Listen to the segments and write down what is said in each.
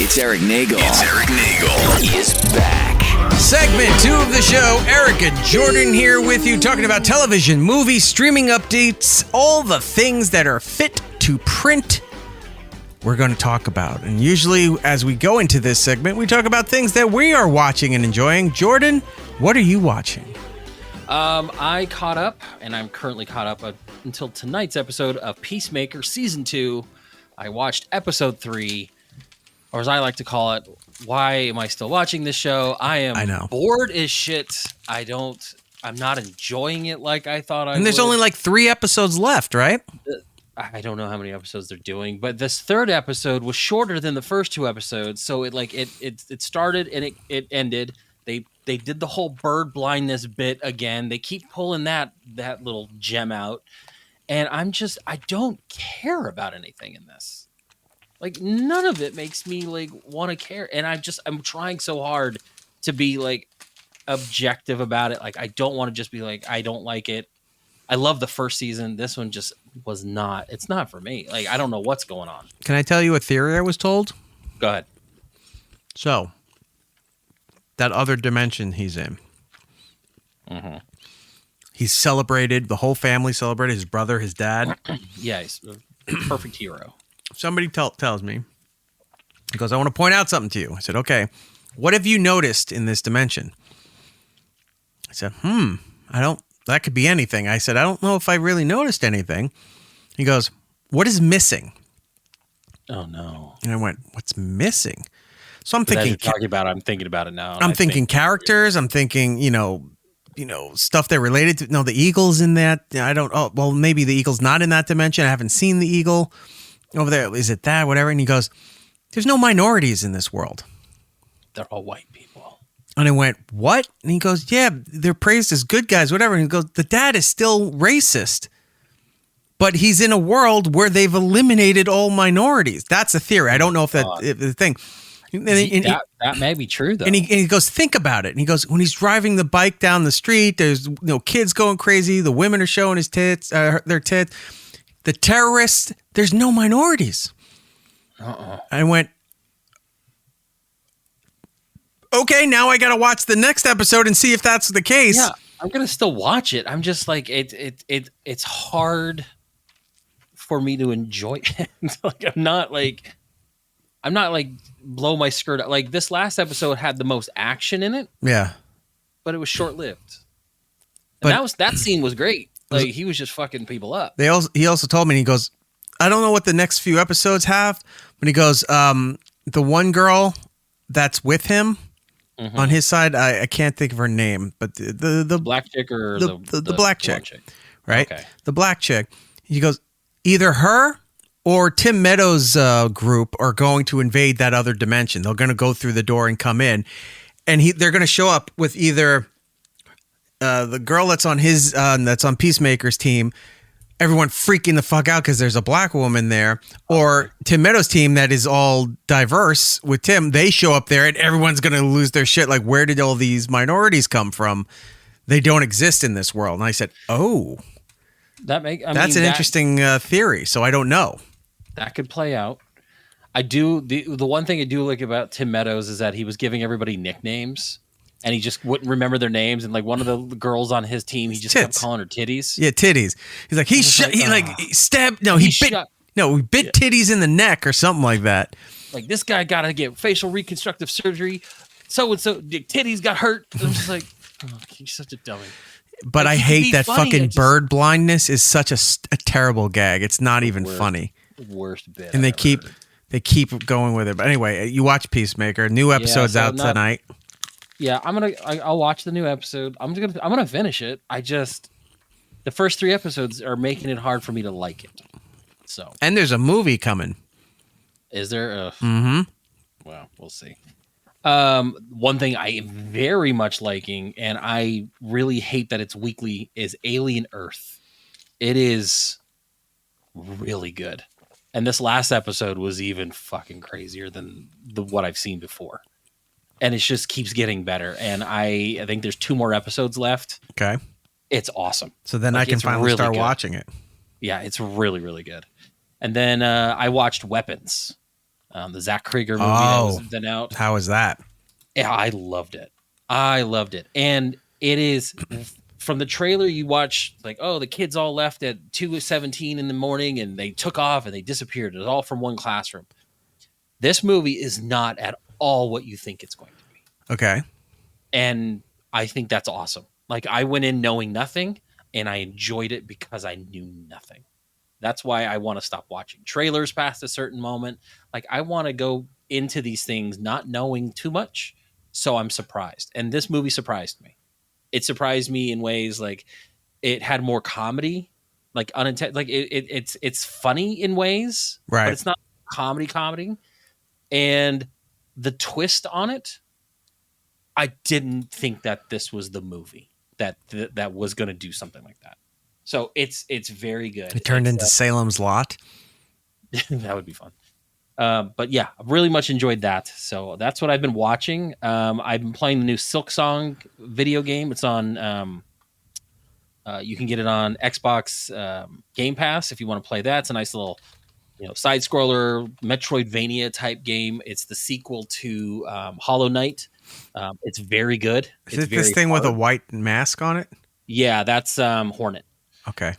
It's Eric Nagel. He is back. Segment 2 of the show. Eric and Jordan here with you, talking about television, movies, streaming updates, all the things that are fit to print we're going to talk about. And usually as we go into this segment, we talk about things that we are watching and enjoying. Jordan, what are you watching? I caught up, and I'm currently caught up until tonight's episode of Peacemaker Season 2. I watched Episode 3, or as I like to call it, why am I still watching this show? I know. Bored as shit. I'm not enjoying it like I thought I would. And there's only like 3 episodes left, right? I don't know how many episodes they're doing, but this third episode was shorter than the first 2 episodes. So it started and it ended. They did the whole bird blindness bit again. They keep pulling that little gem out, and I don't care about anything in this. Like, none of it makes me like want to care, and I'm trying so hard to be like objective about it. Like, I don't want to just be like, I don't like it. I love the first season. This one just was not. It's not for me. Like, I don't know what's going on. Can I tell you a theory I was told? Go ahead. So, that other dimension he's in. Mm-hmm. He's celebrated. The whole family celebrated. His brother, his dad. Yeah, he's a perfect hero. Somebody tells me, he goes, I want to point out something to you. I said, okay, what have you noticed in this dimension? I said, that could be anything. I said, I don't know if I really noticed anything. He goes, what is missing? Oh, no. And I went, what's missing? So I'm But thinking, as you're talking about it, I'm thinking about it now. I'm thinking characters. I'm thinking, stuff they're related to. No, the eagle's in that. Maybe the eagle's not in that dimension. I haven't seen the eagle over there. Is it that, whatever? And he goes, there's no minorities in this world. They're all white people. And I went, what? And he goes, yeah, they're praised as good guys, whatever. And he goes, the dad is still racist, but he's in a world where they've eliminated all minorities. That's a theory. I don't know if the thing. That may be true, though. And he goes, think about it. And he goes, when he's driving the bike down the street, there's kids going crazy. The women are showing their tits. The terrorists, there's no minorities. I went, okay, now I got to watch the next episode and see if that's the case. Yeah, I'm gonna still watch it. I'm just like it's hard for me to enjoy it. Like I'm not like blow my skirt out. Like this last episode had the most action in it. Yeah, but it was short lived. And that scene was great. Like he was just fucking people up. He also told me, he goes, I don't know what the next few episodes have, but he goes, the one girl that's with him on his side, I can't think of her name, but the black chick or the black chick, right? Okay. The black chick. He goes, either her or Tim Meadows' group are going to invade that other dimension. They're going to go through the door and come in, and they're going to show up with either the girl that's on that's on Peacemaker's team, everyone freaking the fuck out because there's a black woman there, or Tim Meadows' team that is all diverse with Tim. They show up there and everyone's going to lose their shit. Like, where did all these minorities come from? They don't exist in this world. And I said, oh, that's an interesting theory. So I don't know. That could play out. I do. The one thing I do like about Tim Meadows is that he was giving everybody nicknames. And he just wouldn't remember their names. And like one of the girls on his team, he just kept calling her titties. Yeah, titties. He's like, he stabbed. No, he bit titties in the neck or something like that. Like, this guy got to get facial reconstructive surgery. So-and-so, titties got hurt. I'm just like, he's such a dummy. But I hate that fucking bird blindness is such a terrible gag. It's not even funny. Worst bit. And they keep going with it. But anyway, you watch Peacemaker. New episode's out tonight. Yeah, I'll watch the new episode. I'm gonna finish it. The first 3 episodes are making it hard for me to like it. So, and there's a movie coming. Is there? Mm-hmm. Well, we'll see. One thing I am very much liking, and I really hate that it's weekly, is Alien Earth. It is really good, and this last episode was even fucking crazier than what I've seen before. And it just keeps getting better. And I think there's 2 more episodes left. Okay. It's awesome. So then I can finally start watching it. Yeah, it's really, really good. And then I watched Weapons. the Zach Krieger movie that was then out. How was that? Yeah, I loved it. And it is, from the trailer you watch, like, oh, the kids all left at 2:17 in the morning and they took off and they disappeared. It was all from one classroom. This movie is not at all what you think it's going to be. Okay. And I think that's awesome. Like, I went in knowing nothing and I enjoyed it because I knew nothing. That's why I want to stop watching trailers past a certain moment. Like, I want to go into these things not knowing too much. So I'm surprised. And this movie surprised me. It surprised me in ways like it had more comedy, like unintended, like it's funny in ways, right? But it's not comedy. And the twist on it, I didn't think that this was the movie that was going to do something like that. So it's very good. It turned into Salem's Lot. That would be fun. But yeah, I've really much enjoyed that. So that's what I've been watching. I've been playing the new Silk Song video game. It's on, you can get it on Xbox Game Pass if you want to play that. It's a nice little, side scroller Metroidvania type game. It's the sequel to Hollow Knight. It's very good. Is it this thing with a white mask on it? Yeah, that's Hornet. Okay.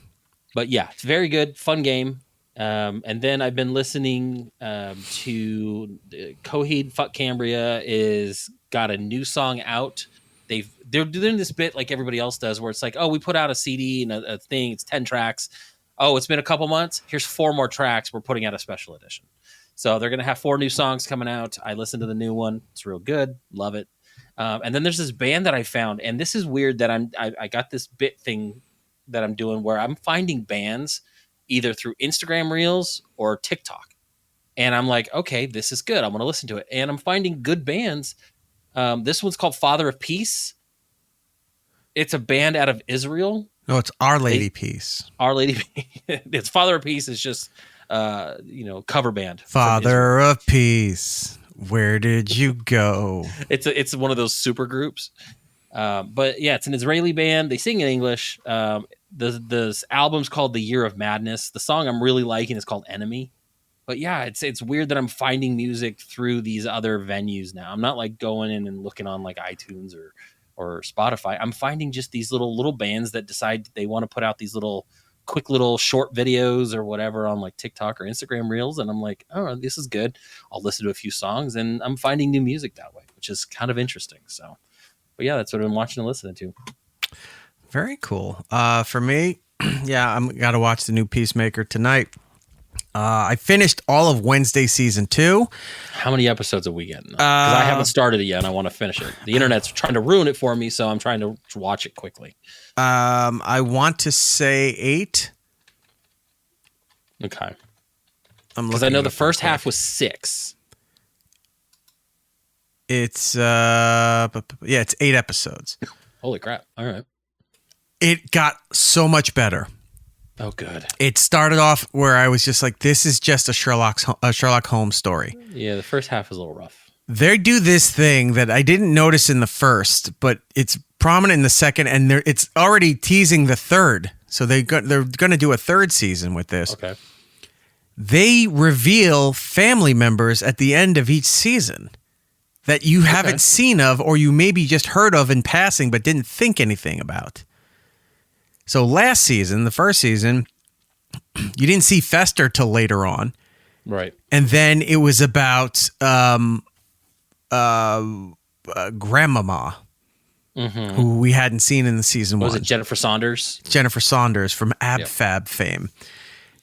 But yeah, it's very good, fun game. And then I've been listening to Coheed Fuck Cambria is got a new song out. They're doing this bit like everybody else does, where it's like, oh, we put out a CD and a thing. It's 10 tracks. Oh, it's been a couple months. Here's 4 more tracks. We're putting out a special edition. So they're going to have 4 new songs coming out. I listened to the new one. It's real good. Love it. And then there's this band that I found, and this is weird that I got this bit thing that I'm doing where I'm finding bands either through Instagram Reels or TikTok. And I'm like, okay, this is good. I'm going to listen to it. And I'm finding good bands. This one's called Father of Peace. It's a band out of Israel. No, it's Our Lady Peace. Our Lady Peace. It's Father of Peace is just, cover band. Father of Peace, where did you go? It's one of those super groups. But yeah, it's an Israeli band. They sing in English. The album's called The Year of Madness. The song I'm really liking is called Enemy. But yeah, it's weird that I'm finding music through these other venues now. I'm not like going in and looking on like iTunes or Spotify. I'm finding just these little bands that decide they want to put out these quick little short videos or whatever on like TikTok or Instagram Reels. And I'm like, oh, this is good. I'll listen to a few songs, and I'm finding new music that way, which is kind of interesting. So, but yeah, that's what I've been watching and listening to. Very cool. For me, yeah, I'm got to watch the new Peacemaker tonight. I finished all of Wednesday season 2. How many episodes have we getting? Because I haven't started it yet, and I want to finish it. The internet's trying to ruin it for me, so I'm trying to watch it quickly. I want to say 8. Okay. Because I know the first half was 6. It's it's 8 episodes. Holy crap! All right. It got so much better. Oh, good. It started off where I was just like, this is just a Sherlock Holmes story. Yeah, the first half was a little rough. They do this thing that I didn't notice in the first, but it's prominent in the second, and it's already teasing the third. So they're going to do a third season with this. Okay. They reveal family members at the end of each season that you haven't seen of, or you maybe just heard of in passing but didn't think anything about. So last season, the first season, you didn't see Fester till later on. Right. And then it was about Grandmama, who we hadn't seen in the season 1. Was it Jennifer Saunders? Jennifer Saunders from Fab fame.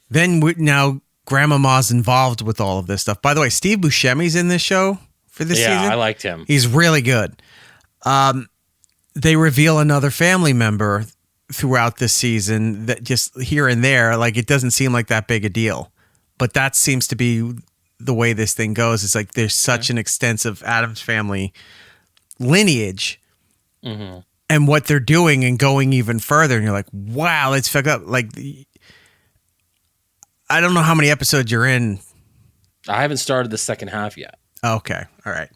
Then now Grandmama's involved with all of this stuff. By the way, Steve Buscemi's in this show for this season. Yeah, I liked him. He's really good. They reveal another family member throughout this season that just here and there, like it doesn't seem like that big a deal, but that seems to be the way this thing goes. It's like there's such an extensive Addams Family lineage and what they're doing and going even further. And you're like, wow, it's fucked up. Like, I don't know how many episodes you're in. I haven't started the second half yet. Okay. All right.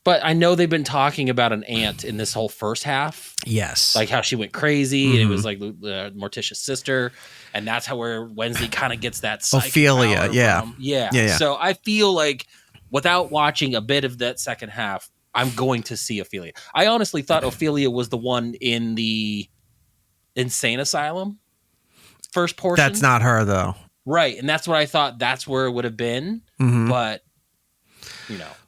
But I know they've been talking about an aunt in this whole first half. Yes. Like how she went crazy and it was like Morticia's sister. And that's how where Wednesday kind of gets that psychic Ophelia, power yeah. from. Yeah. So I feel like without watching a bit of that second half, I'm going to see Ophelia. I honestly thought Ophelia was the one in the insane asylum first portion. That's not her, though. Right. And that's what I thought that's where it would have been. Mm-hmm. But,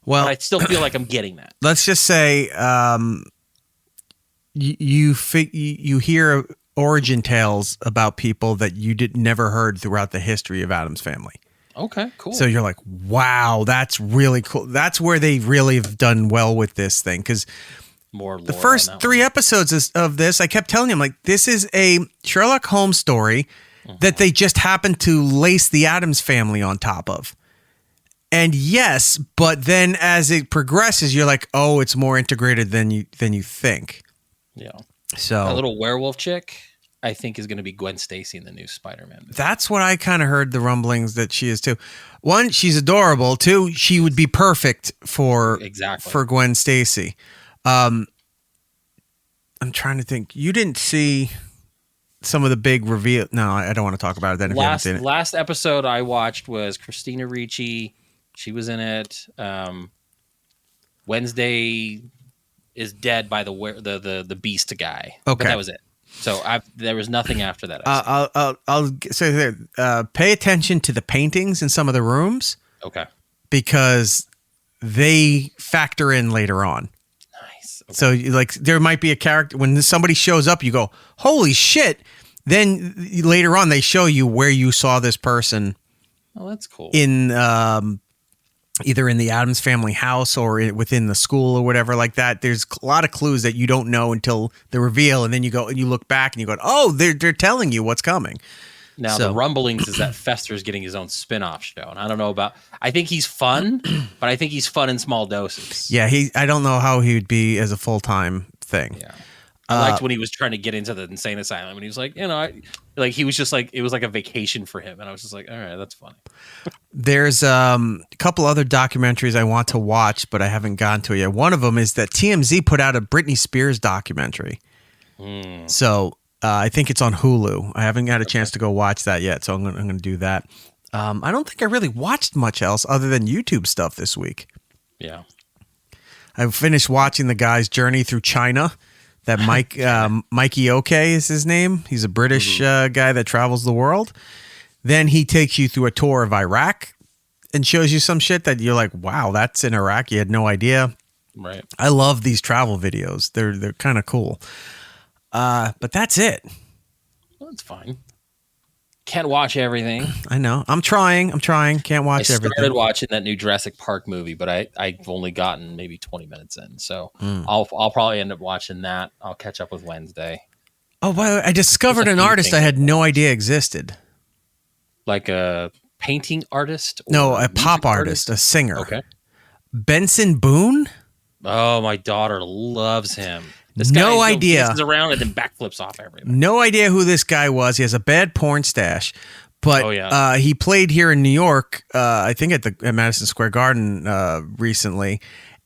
well, but I still feel like I'm getting that. Let's just say you hear origin tales about people that you never heard throughout the history of Addams Family. Okay, cool. So you're like, wow, that's really cool. That's where they really have done well with this thing. Because the first 3 episodes of this, I kept telling him, like, this is a Sherlock Holmes story that they just happened to lace the Addams Family on top of. And yes, but then as it progresses, you're like, oh, it's more integrated than you think. Yeah. So a little werewolf chick, I think, is going to be Gwen Stacy in the new Spider-Man movie. That's what I kind of heard the rumblings that she is too. 1, she's adorable. 2, she would be perfect for Gwen Stacy. I'm trying to think. You didn't see some of the big reveal. No, I don't want to talk about it then. If you haven't seen it. Last episode I watched was Christina Ricci. She was in it. Wednesday is dead by the beast guy. Okay, but that was it. So there was nothing after that. I'll say there. Pay attention to the paintings in some of the rooms. Okay, because they factor in later on. Nice. Okay. So like there might be a character when somebody shows up, you go, "Holy shit!" Then later on, they show you where you saw this person. Oh, that's cool. In either in the Addams Family house or within the school or whatever like that. There's a lot of clues that you don't know until the reveal, and then you go and you look back and you go, "Oh, they're telling you what's coming." Now the rumblings is that Fester's getting his own spin-off show, and I don't know about. I think he's fun, but I think he's fun in small doses. Yeah, I don't know how he would be as a full-time thing. Yeah. I liked when he was trying to get into the insane asylum, and he was like, he was just like, it was like a vacation for him, and I was just like, all right, that's funny. There's a couple other documentaries I want to watch, but I haven't gotten to it yet. One of them is that TMZ put out a Britney Spears documentary. So I think it's on Hulu. I haven't had a chance to go watch that yet, so I'm going to do that. I don't think I really watched much else other than YouTube stuff this week. Yeah. I finished watching the guy's journey through China. That Mikey OK is his name. He's a British guy that travels the world. Then he takes you through a tour of Iraq and shows you some shit that you're like, wow, that's in Iraq. You had no idea. Right. I love these travel videos. They're kind of cool. But that's it. Well, that's fine. Can't watch everything. I know. I'm trying. Can't watch everything. I started watching that new Jurassic Park movie, but I've only gotten maybe 20 minutes in. So I'll probably end up watching that. I'll catch up with Wednesday. Oh, by the way, I discovered an artist I had no idea existed. Like a painting artist? No, a pop artist, a singer. Okay. Benson Boone? Oh, my daughter loves him. This no guy idea. Dances around and then backflips off everybody. No idea who this guy was. He has a bad porn stash, but he played here in New York. I think at Madison Square Garden recently.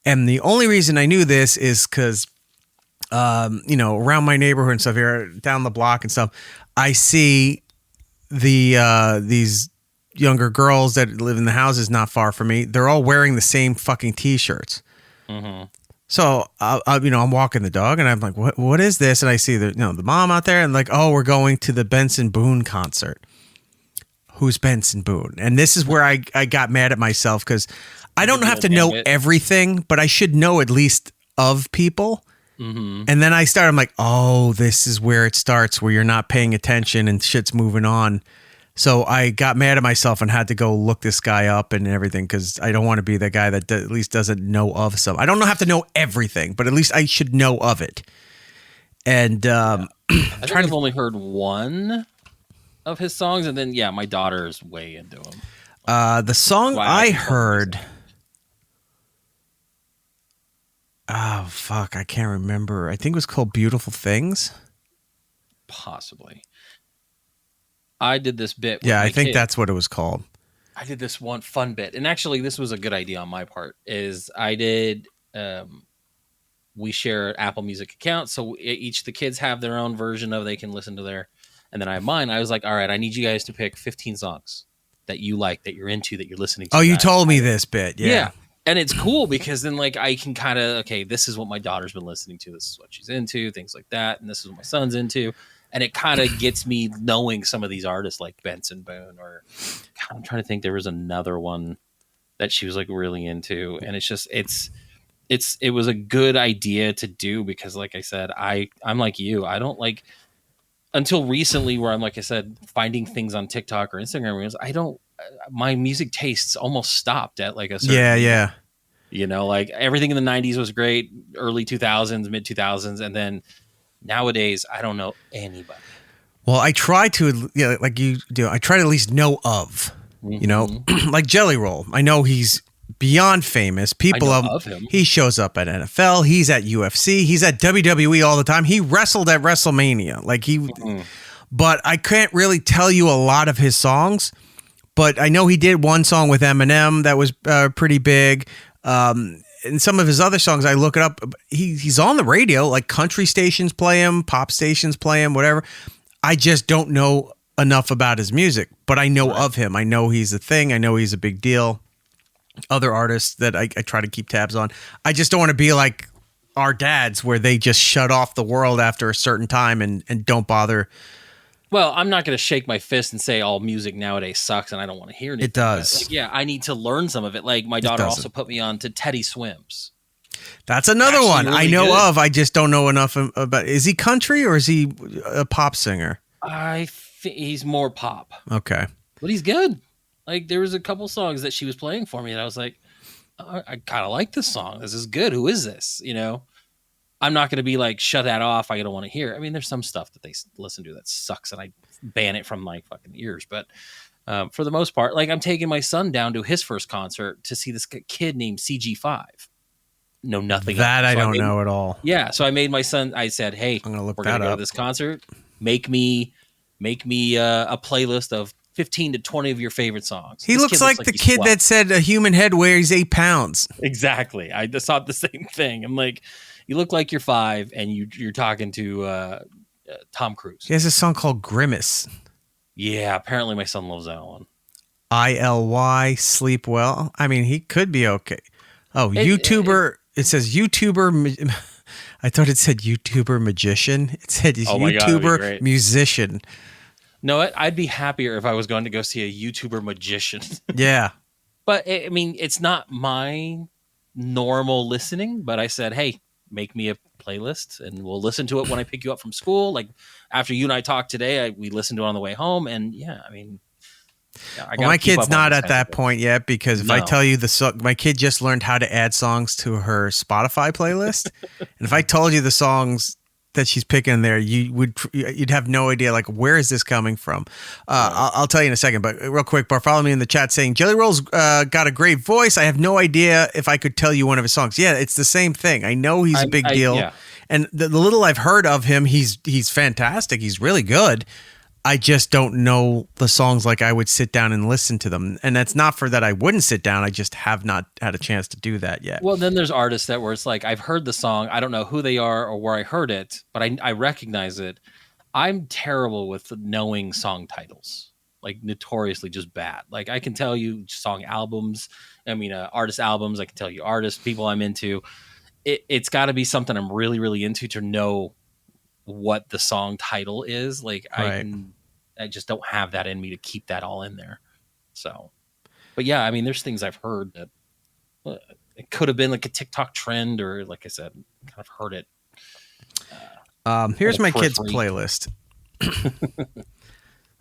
And the only reason I knew this is because, around my neighborhood and stuff here, down the block and stuff, I see these younger girls that live in the houses not far from me. They're all wearing the same fucking T-shirts. Mm-hmm. So, I'm walking the dog and I'm like, what is this? And I see the mom out there and like, oh, we're going to the Benson Boone concert. Who's Benson Boone? And this is where I got mad at myself because I don't have to know everything, but I should know at least of people. Mm-hmm. And then I'm like, oh, this is where it starts, where you're not paying attention and shit's moving on. So I got mad at myself and had to go look this guy up and everything because I don't want to be the guy that at least doesn't know of some. I don't have to know everything, but at least I should know of it. And I think I've only heard one of his songs, and then my daughter is way into him. The song I heard. Oh fuck! I can't remember. I think it was called "Beautiful Things." Possibly. I did this bit. Yeah, I think that's what it was called. I did this one fun bit, and actually, this was a good idea on my part. Is I did we share an Apple Music account, so each the kids have their own version of they can listen to their, and then I have mine. I was like, all right, I need you guys to pick 15 songs that you like, that you're into, that you're listening to. Oh, you told me this bit, yeah. And it's cool because then like I can kind of, okay, this is what my daughter's been listening to, this is what she's into, things like that, and this is what my son's into, and it kind of gets me knowing some of these artists like Benson Boone, or God, I'm trying to think, there was another one that she was like really into, and it's just it was a good idea to do because, like I said, I'm like you, I don't like, until recently where I'm, like I said, finding things on TikTok or Instagram reels, my music tastes almost stopped at like a certain, yeah. You know, like everything in the 90s was great, early 2000s, mid 2000s, and then nowadays I don't know anybody. Well, I try to, like you do, I try to at least know of, you know, like Jelly Roll. I know he's beyond famous. People of him. He shows up at NFL. He's at UFC. He's at WWE all the time. He wrestled at WrestleMania. Like but I can't really tell you a lot of his songs. But I know he did one song with Eminem that was pretty big. And some of his other songs, I look it up. He's on the radio, like country stations play him, pop stations play him, whatever. I just don't know enough about his music, but I know of him. I know he's a thing. I know he's a big deal. Other artists that I try to keep tabs on. I just don't want to be like our dads where they just shut off the world after a certain time and don't bother. Well, I'm not going to shake my fist and say all music nowadays sucks and I don't want to hear anything. It does. Like, I need to learn some of it. Like my daughter also put me on to Teddy Swims. That's another one really I know good. Of. I just don't know enough about. Is he country or is he a pop singer? I think he's more pop. Okay. But he's good. Like there was a couple songs that she was playing for me and I was like, I kind of like this song. This is good. Who is this? You know, I'm not going to be like, shut that off. I don't want to hear it. I mean, there's some stuff that they listen to that sucks and I ban it from my fucking ears. But for the most part, like I'm taking my son down to his first concert to see this kid named CG5. Know nothing. That I don't know at all. Yeah. So I made my son, I said, hey, I'm gonna look we're going to go to this concert. Make me a playlist of 15 to 20 of your favorite songs. He looks like the kid 12. That said a human head weighs 8 pounds. Exactly. I just thought the same thing. I'm like, you look like you're 5 and you're talking to Tom Cruise. He has a song called Grimace. Yeah, apparently my son loves that one. ILY, Sleep Well. I mean, he could be okay. Oh, YouTuber. It says YouTuber. I thought it said YouTuber magician. It said YouTuber musician. No, I'd be happier if I was going to go see a YouTuber magician. Yeah. But I mean, it's not my normal listening, but I said, hey, make me a playlist and we'll listen to it when I pick you up from school. Like after you and I talked today, we listened to it on the way home. And yeah, I mean, my kid's not at that point yet because if I tell you my kid just learned how to add songs to her Spotify playlist. And if I told you the songs that she's picking there, you'd have no idea, like, where is this coming from? I'll tell you in a second, but real quick, Bartholomew in the chat saying, Jelly Roll's got a great voice. I have no idea if I could tell you one of his songs. Yeah, it's the same thing. I know he's a big deal. Yeah. And the little I've heard of him, he's fantastic. He's really good. I just don't know the songs like I would sit down and listen to them. And that's not for that I wouldn't sit down. I just have not had a chance to do that yet. Well, then there's artists where it's like, I've heard the song. I don't know who they are or where I heard it, but I recognize it. I'm terrible with knowing song titles, like notoriously just bad. Like I can tell you song albums. I mean, artist albums. I can tell you artists, people I'm into. It's got to be something I'm really, really into to know what the song title is. Like I just don't have that in me to keep that all in there. So, but yeah, I mean, there's things I've heard that it could have been like a TikTok trend, or like I said, kind of heard it. Here's my kid's playlist.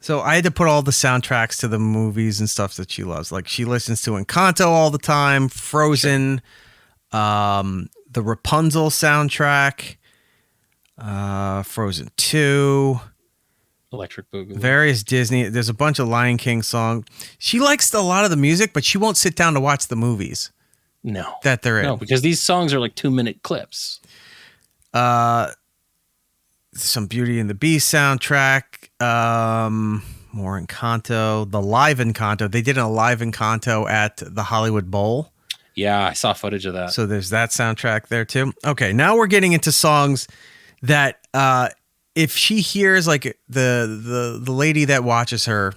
So I had to put all the soundtracks to the movies and stuff that she loves. Like she listens to Encanto all the time, Frozen, the Rapunzel soundtrack, Frozen 2, Electric Boogaloo, various Disney. There's a bunch of Lion King songs. She likes a lot of the music, but she won't sit down to watch the movies. No, that they're in. No, because these songs are like 2-minute clips. Some Beauty and the Beast soundtrack. More Encanto. The live Encanto. They did a live Encanto at the Hollywood Bowl. Yeah, I saw footage of that. So there's that soundtrack there too. Okay, now we're getting into songs that if she hears like the lady that watches her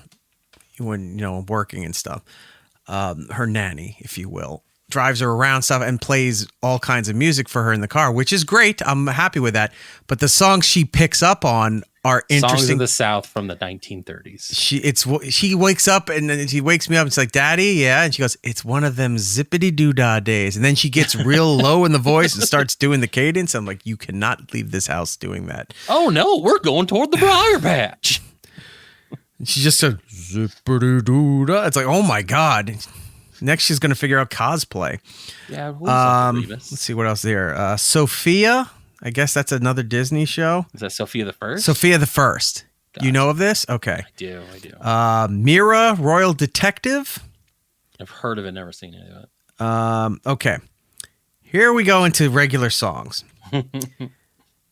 when working and stuff, her nanny, if you will, drives her around stuff and plays all kinds of music for her in the car, which is great. I'm happy with that. But the songs she picks up on are interesting. Songs of the South from the 1930s. She wakes up and then she wakes me up and it's like, Daddy, yeah. And she goes, it's one of them zippity doo-dah days. And then she gets real low in the voice and starts doing the cadence. I'm like, you cannot leave this house doing that. Oh no, we're going toward the briar patch. And she just said, zippity doo-dah. It's like, oh my God. Next, she's going to figure out cosplay. Yeah. Let's see what else there. Sophia. I guess that's another Disney show. Is that Sophia the First? Sophia the First. Gotcha. You know of this? Okay. I do. Mira, Royal Detective. I've heard of it, never seen any of it. Okay. Here we go into regular songs.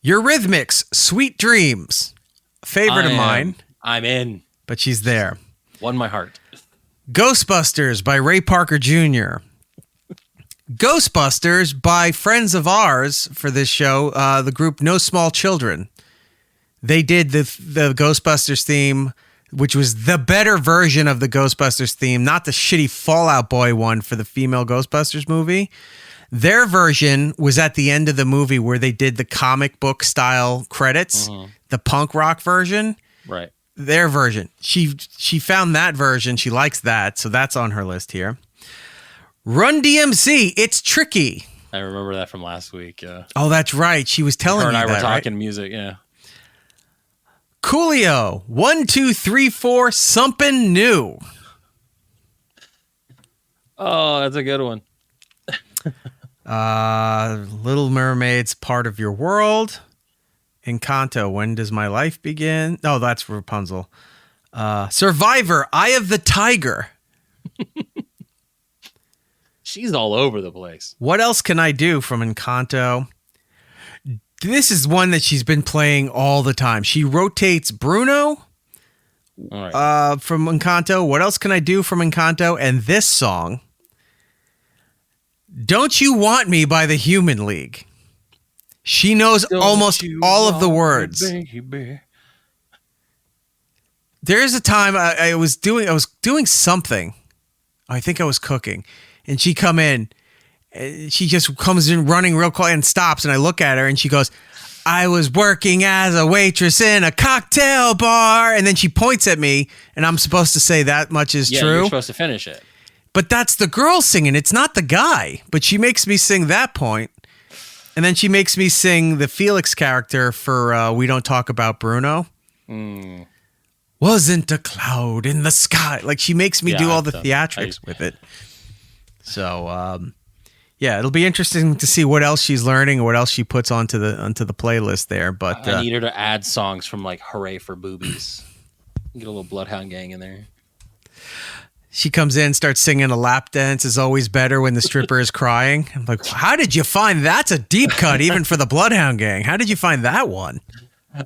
Eurythmics, Sweet Dreams. Favorite of mine. I'm in. But she's there. Won my heart. Ghostbusters by Ray Parker Jr. Ghostbusters by friends of ours for this show, the group No Small Children. They did the Ghostbusters theme, which was the better version of the Ghostbusters theme, not the shitty Fall Out Boy one for the female Ghostbusters movie. Their version was at the end of the movie where they did the comic book style credits, the punk rock version. Right. Their version. She found that version. She likes that, so that's on her list here. Run DMC, It's Tricky. I remember that from last week. Yeah. Oh, that's right. She was telling me that. Her and I were talking right? music. Yeah. Coolio, 1, 2, 3, 4, something new. Oh, that's a good one. Little Mermaid's Part of Your World. Encanto, When Does My Life Begin? No, that's Rapunzel. Survivor, Eye of the Tiger. She's all over the place. What else can I do from Encanto? This is one that she's been playing all the time. She rotates Bruno from Encanto. What else can I do from Encanto? And this song, Don't You Want Me by the Human League. She knows almost all of the words. Baby. There's a time I was doing something. I think I was cooking. And she come in. She just comes in running real quick and stops. And I look at her and she goes, I was working as a waitress in a cocktail bar. And then she points at me and I'm supposed to say that much is true. You're supposed to finish it. But that's the girl singing. It's not the guy. But she makes me sing that point. And then she makes me sing the Felix character for We Don't Talk About Bruno. Wasn't a cloud in the sky. Like she makes me do all the theatrics with it. So, it'll be interesting to see what else she's learning or what else she puts onto the playlist there. But I need her to add songs from like Hooray for Boobies. Get a little Bloodhound Gang in there. She comes in, starts singing a lap dance is always better when the stripper is crying. I'm like, how did you find that's a deep cut even for the Bloodhound Gang? How did you find that one?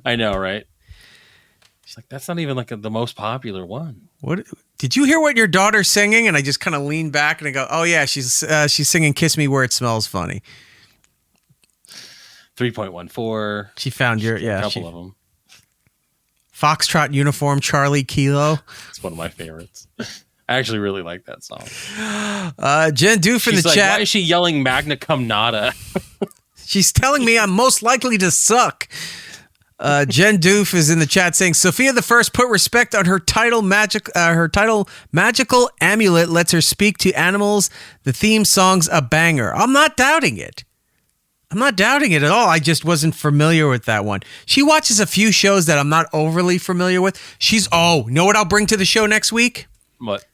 I know, right? She's like, that's not even like the most popular one. What did you hear what your daughter's singing? And I just kind of lean back and I go, oh yeah, she's singing "Kiss Me Where It Smells Funny." 3.14. She found a couple of them. Foxtrot Uniform Charlie Kilo. It's one of my favorites. I actually really like that song. Jen Doof in the chat. Why is she yelling Magna Cum Nada? She's telling me I'm most likely to suck. Jen Doof is in the chat saying Sophia the First put respect on her title magical amulet lets her speak to animals. The theme song's a banger. I'm not doubting it. I'm not doubting it at all. I just wasn't familiar with that one. She watches a few shows that I'm not overly familiar with. Know what I'll bring to the show next week? What?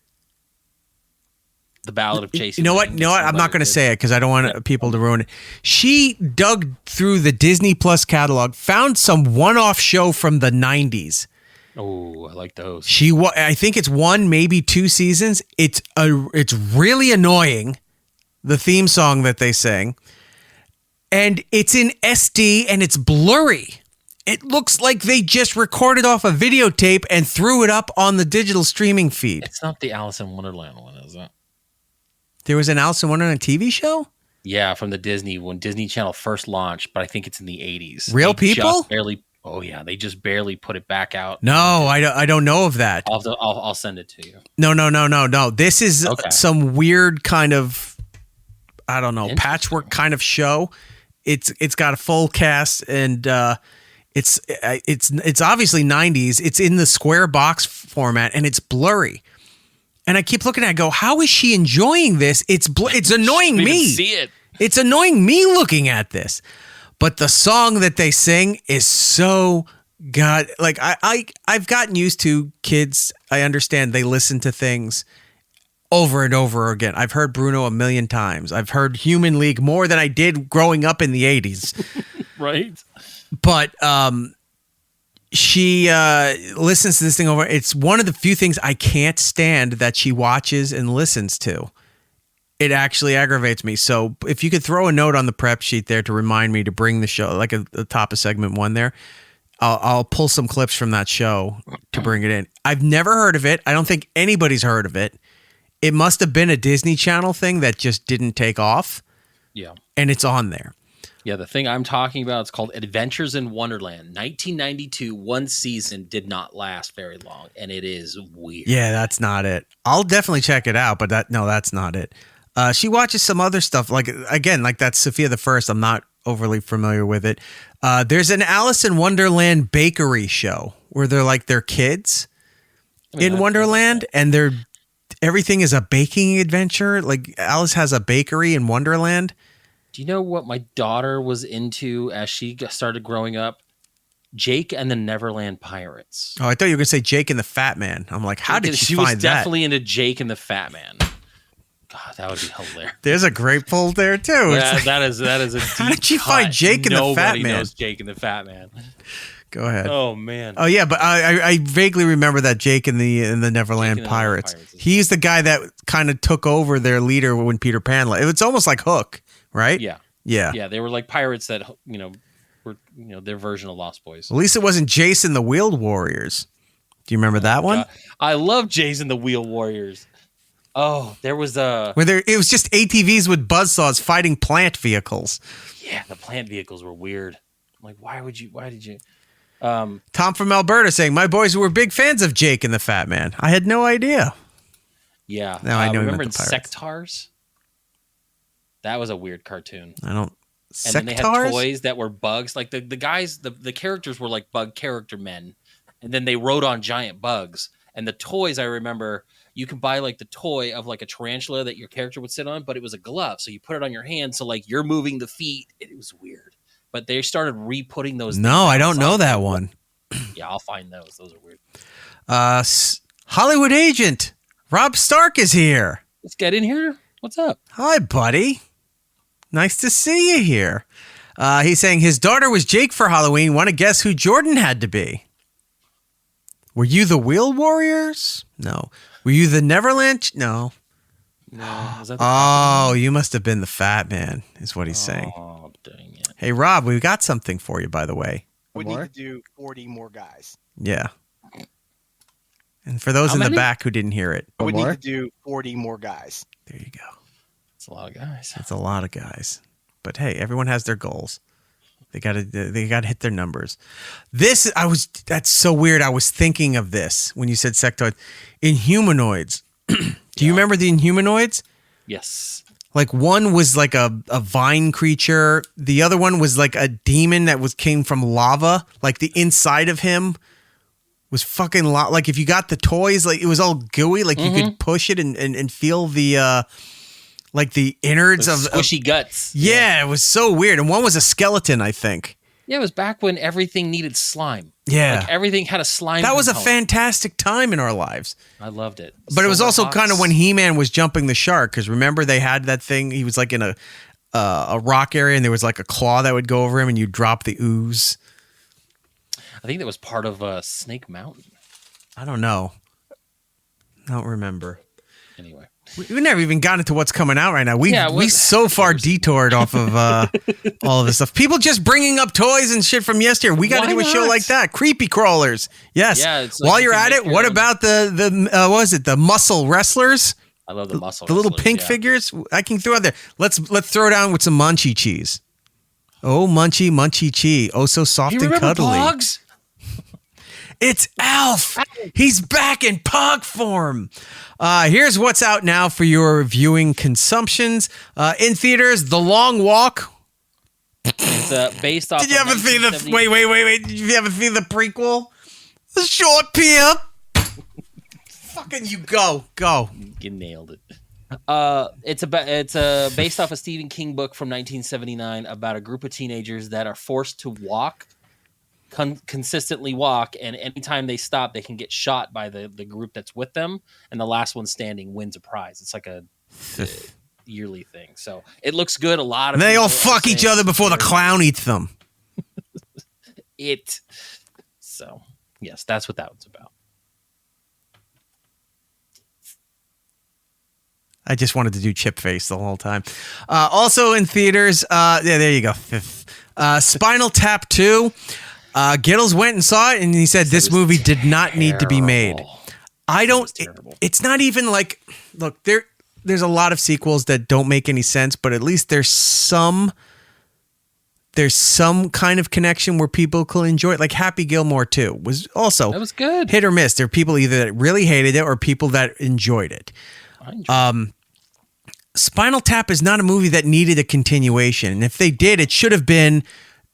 The Ballad of Chasing. You know what? I'm not going to say it because I don't want people to ruin it. She dug through the Disney Plus catalog, found some one-off show from the 90s. Oh, I like those. I think it's 1, maybe 2 seasons. It's really annoying, the theme song that they sing. And it's in SD and it's blurry. It looks like they just recorded off a videotape and threw it up on the digital streaming feed. It's not the Alice in Wonderland one, is it? There was an Alice in Wonderland TV show? Yeah, from the Disney, when Disney Channel first launched, but I think it's in the 80s. Real people? They just barely put it back out. No, I don't know of that. I'll send it to you. No. This is some weird kind of, I don't know, patchwork kind of show. It's got a full cast, and it's obviously 90s. It's in the square box format, and it's blurry. And I keep looking at it and go, how is she enjoying this? It's annoying me. See it. It's annoying me looking at this. But the song that they sing is so God. Like I've gotten used to kids. I understand they listen to things over and over again. I've heard Bruno a million times. I've heard Human League more than I did growing up in the 80s. Right. But she listens to this thing over. It's one of the few things I can't stand that she watches and listens to. It actually aggravates me. So if you could throw a note on the prep sheet there to remind me to bring the show, like at the top of segment 1 there, I'll pull some clips from that show to bring it in. I've never heard of it. I don't think anybody's heard of it. It must have been a Disney Channel thing that just didn't take off. Yeah. And it's on there. Yeah, the thing I'm talking about, it's called Adventures in Wonderland. 1992, one season, did not last very long, and it is weird. Yeah, that's not it. I'll definitely check it out, but that's not it. She watches some other stuff, like that Sophia the First. I'm not overly familiar with it. There's an Alice in Wonderland bakery show where they're kids in Wonderland, and everything is a baking adventure. Like Alice has a bakery in Wonderland. Do you know what my daughter was into as she started growing up? Jake and the Neverland Pirates. Oh, I thought you were going to say Jake and the Fat Man. I'm like, how did she find that? She was definitely into Jake and the Fat Man. God, that would be hilarious. There's a great pull there, too. Yeah, that is a deep How did she find Jake and the Fat Man? Nobody knows Jake and the Fat Man. Go ahead. Oh, man. Oh, yeah, but I vaguely remember that Jake and the Neverland Pirates. He's the guy that kind of took over their leader when Peter Pan left. It's almost like Hook. Right? Yeah. They were like pirates that were their version of Lost Boys. At least it wasn't Jason the Wheeled Warriors. Do you remember that one? God. I love Jason the Wheel Warriors. Oh, there was it was just ATVs with buzzsaws fighting plant vehicles. Yeah, the plant vehicles were weird. I'm like, why did you? Tom from Alberta saying, my boys were big fans of Jake and the Fat Man. I had no idea. Yeah. Now I know. Remember Sectars? That was a weird cartoon. I don't. And then they had toys that were bugs. Like the guys, the characters were like bug character men. And then they rode on giant bugs. And the toys, I remember, you could buy like the toy of like a tarantula that your character would sit on, but it was a glove. So you put it on your hand. So like you're moving the feet. It was weird. But they started re-putting those. No, I don't know that one. Yeah, I'll find those. Those are weird. Hollywood Agent Rob Stark is here. Let's get in here. What's up? Hi, buddy. Nice to see you here. He's saying his daughter was Jake for Halloween. Want to guess who Jordan had to be? Were you the Wheel Warriors? No. Were you the Neverland? No. Was that you must have been the Fat Man, is what he's saying. Oh, dang it. Hey, Rob, we got something for you, by the way. We need to do 40 more guys. Yeah. And for those in the back who didn't hear it. We need to do 40 more guys. There you go. It's a lot of guys. It's a lot of guys. But hey, everyone has their goals. They gotta hit their numbers. That's so weird. I was thinking of this when you said sectoid. Inhumanoids. Do you remember the Inhumanoids? Yes. Like one was like a vine creature. The other one was like a demon that came from lava. Like the inside of him was fucking like if you got the toys, like it was all gooey. Like you could push it and feel the like the innards of squishy guts. Yeah, it was so weird. And one was a skeleton, I think. Yeah, it was back when everything needed slime. Yeah. Like everything had a slime That was component. a fantastic time in our lives. I loved it. But it was also kind of when He-Man was jumping the shark, because remember they had that thing, he was like in a rock area and there was like a claw that would go over him and you drop the ooze. I think that was part of Snake Mountain. I don't know. I don't remember. Anyway. We never even got into what's coming out right now. We so far detoured off of all of this stuff. People just bringing up toys and shit from yesteryear. We got to do a show like that. Creepy crawlers. Yes. Yeah, it's While you're at it, what about the what was it? The muscle wrestlers? I love the muscle. The little wrestlers, pink yeah. figures. I can throw out there. Let's throw down with some munchie cheese. Oh, munchy cheese. Oh, so soft You and remember cuddly. Pogs? It's Alf. He's back in pug form. Here's what's out now for your viewing consumptions. In theaters, The Long Walk. It's based off. Did you of ever see the 1970 wait? Did you ever see the prequel? The Short Pier. Fucking you go. You nailed it. It's based off a Stephen King book from 1979 about a group of teenagers that are forced to walk, consistently walk, and anytime they stop, they can get shot by the group that's with them, and the last one standing wins a prize. It's like a yearly thing. So it looks good. A lot of And they all people are fuck each saying other before the clown eats them. So yes, that's what that one's about. I just wanted to do chip face the whole time. Also in theaters, there you go. Spinal Tap 2. Gittles went and saw it, and he said this movie did not need to be made. It's not even like, look, there's a lot of sequels that don't make any sense, but at least there's some kind of connection where people can enjoy it. Like Happy Gilmore 2 was also That was good. hit or miss. There are people either that really hated it or people that enjoyed it. I enjoyed it. Spinal Tap is not a movie that needed a continuation. And if they did, it should have been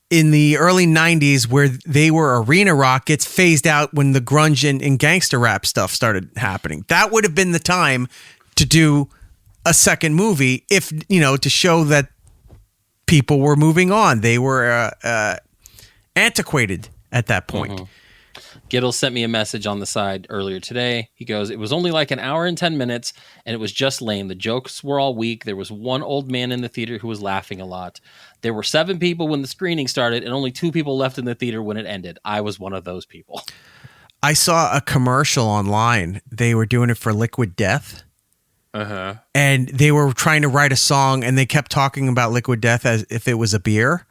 in the early 90s where they were arena rock gets phased out when the grunge and gangster rap stuff started happening. That would have been the time to do a second movie if, to show that people were moving on. They were antiquated at that point. Mm-hmm. Gittles sent me a message on the side earlier today. He goes, it was only like an hour and 10 minutes, and it was just lame. The jokes were all weak. There was one old man in the theater who was laughing a lot. There were 7 people when the screening started, and only 2 people left in the theater when it ended. I was one of those people. I saw a commercial online. They were doing it for Liquid Death. Uh-huh. And they were trying to write a song, and they kept talking about Liquid Death as if it was a beer.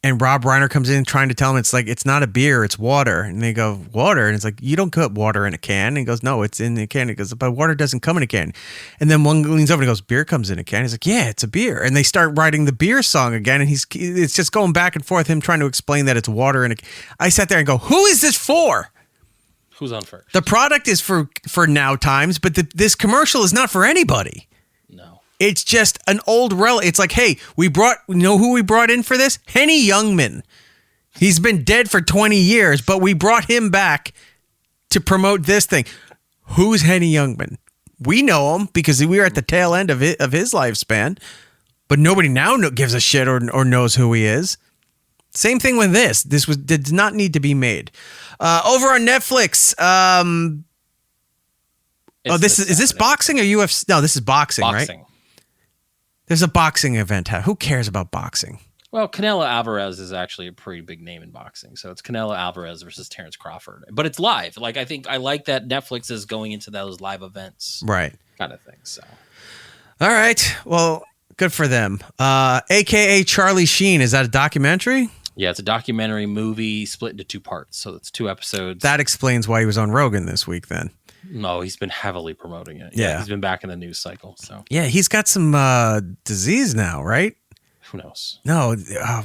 And Rob Reiner comes in trying to tell them it's not a beer, it's water. And they go, water? And it's like, you don't put water in a can. And he goes, no, it's in a can. He goes, but water doesn't come in a can. And then one leans over and goes, beer comes in a can. He's like, yeah, it's a beer. And they start writing the beer song again. And it's just going back and forth, him trying to explain that it's water. And I sat there and go, who is this for? Who's on first? The product is for now times, but this commercial is not for anybody. No. It's just an old relic. It's like, hey, who we brought in for this? Henny Youngman. He's been dead for 20 years, but we brought him back to promote this thing. Who's Henny Youngman? We know him because we were at the tail end of his lifespan, but nobody now gives a shit or knows who he is. Same thing with this. This did not need to be made. Over on Netflix. Is this boxing or UFC? No, this is boxing, right? There's a boxing event. Who cares about boxing? Well, Canelo Alvarez is actually a pretty big name in boxing. So it's Canelo Alvarez versus Terrence Crawford. But it's live. Like, I think I like that Netflix is going into those live events. Right. Kind of thing. So. All right. Well, good for them. AKA Charlie Sheen. Is that a documentary? Yeah, it's a documentary movie split into 2 parts. So it's 2 episodes. That explains why he was on Rogan this week then. No, he's been heavily promoting it. Yeah. He's been back in the news cycle. So yeah, he's got some disease now, right? who knows? No,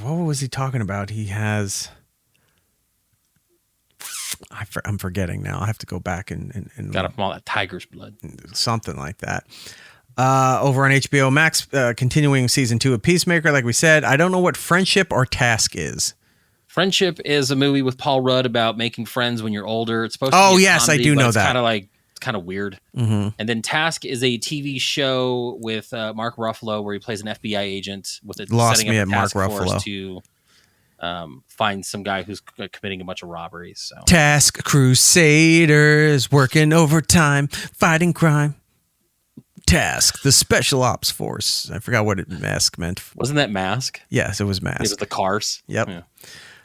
what was he talking about? He has... I'm forgetting now. I have to go back and Got up from all that tiger's blood. Something like that. Over on HBO Max, continuing season 2 of Peacemaker, like we said. I don't know what Friendship or Task is. Friendship is a movie with Paul Rudd about making friends when you're older. It's supposed to Oh, be a yes, comedy, I do but know it's that. It's kind of weird. Mm-hmm. And then Task is a TV show with Mark Ruffalo where he plays an FBI agent with Lost setting me up at a Mark task force Ruffalo. to find some guy who's committing a bunch of robberies. So Task Crusaders working overtime, fighting crime. Task, the Special Ops Force. I forgot what Mask meant. Wasn't that Mask? Yes, it was Mask. It was the cars. Yep. Yeah.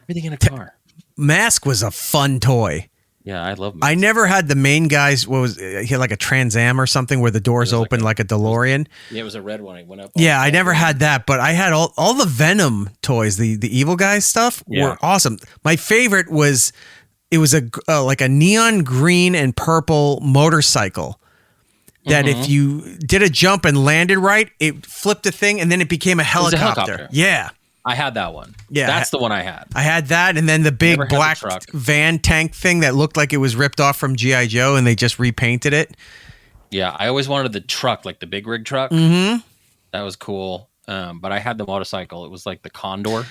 Everything in a car. Mask was a fun toy. Yeah, I love Mask. I never had the main guy's. He had like a Trans Am or something where the doors open like a DeLorean. Yeah, it was a red one. It went up. Yeah, I never had that, but I had all the Venom toys. The evil guys stuff were awesome. My favorite was like a neon green and purple motorcycle that if you did a jump and landed right, it flipped a thing and then it became a helicopter. Yeah. I had that one. Yeah. That's the one I had. I had that, and then the big Never had the black truck. van tank thing that looked like it was ripped off from G.I. Joe, and they just repainted it. Yeah, I always wanted the truck, like the big rig truck. Mm-hmm. That was cool. But I had the motorcycle. It was like the Condor.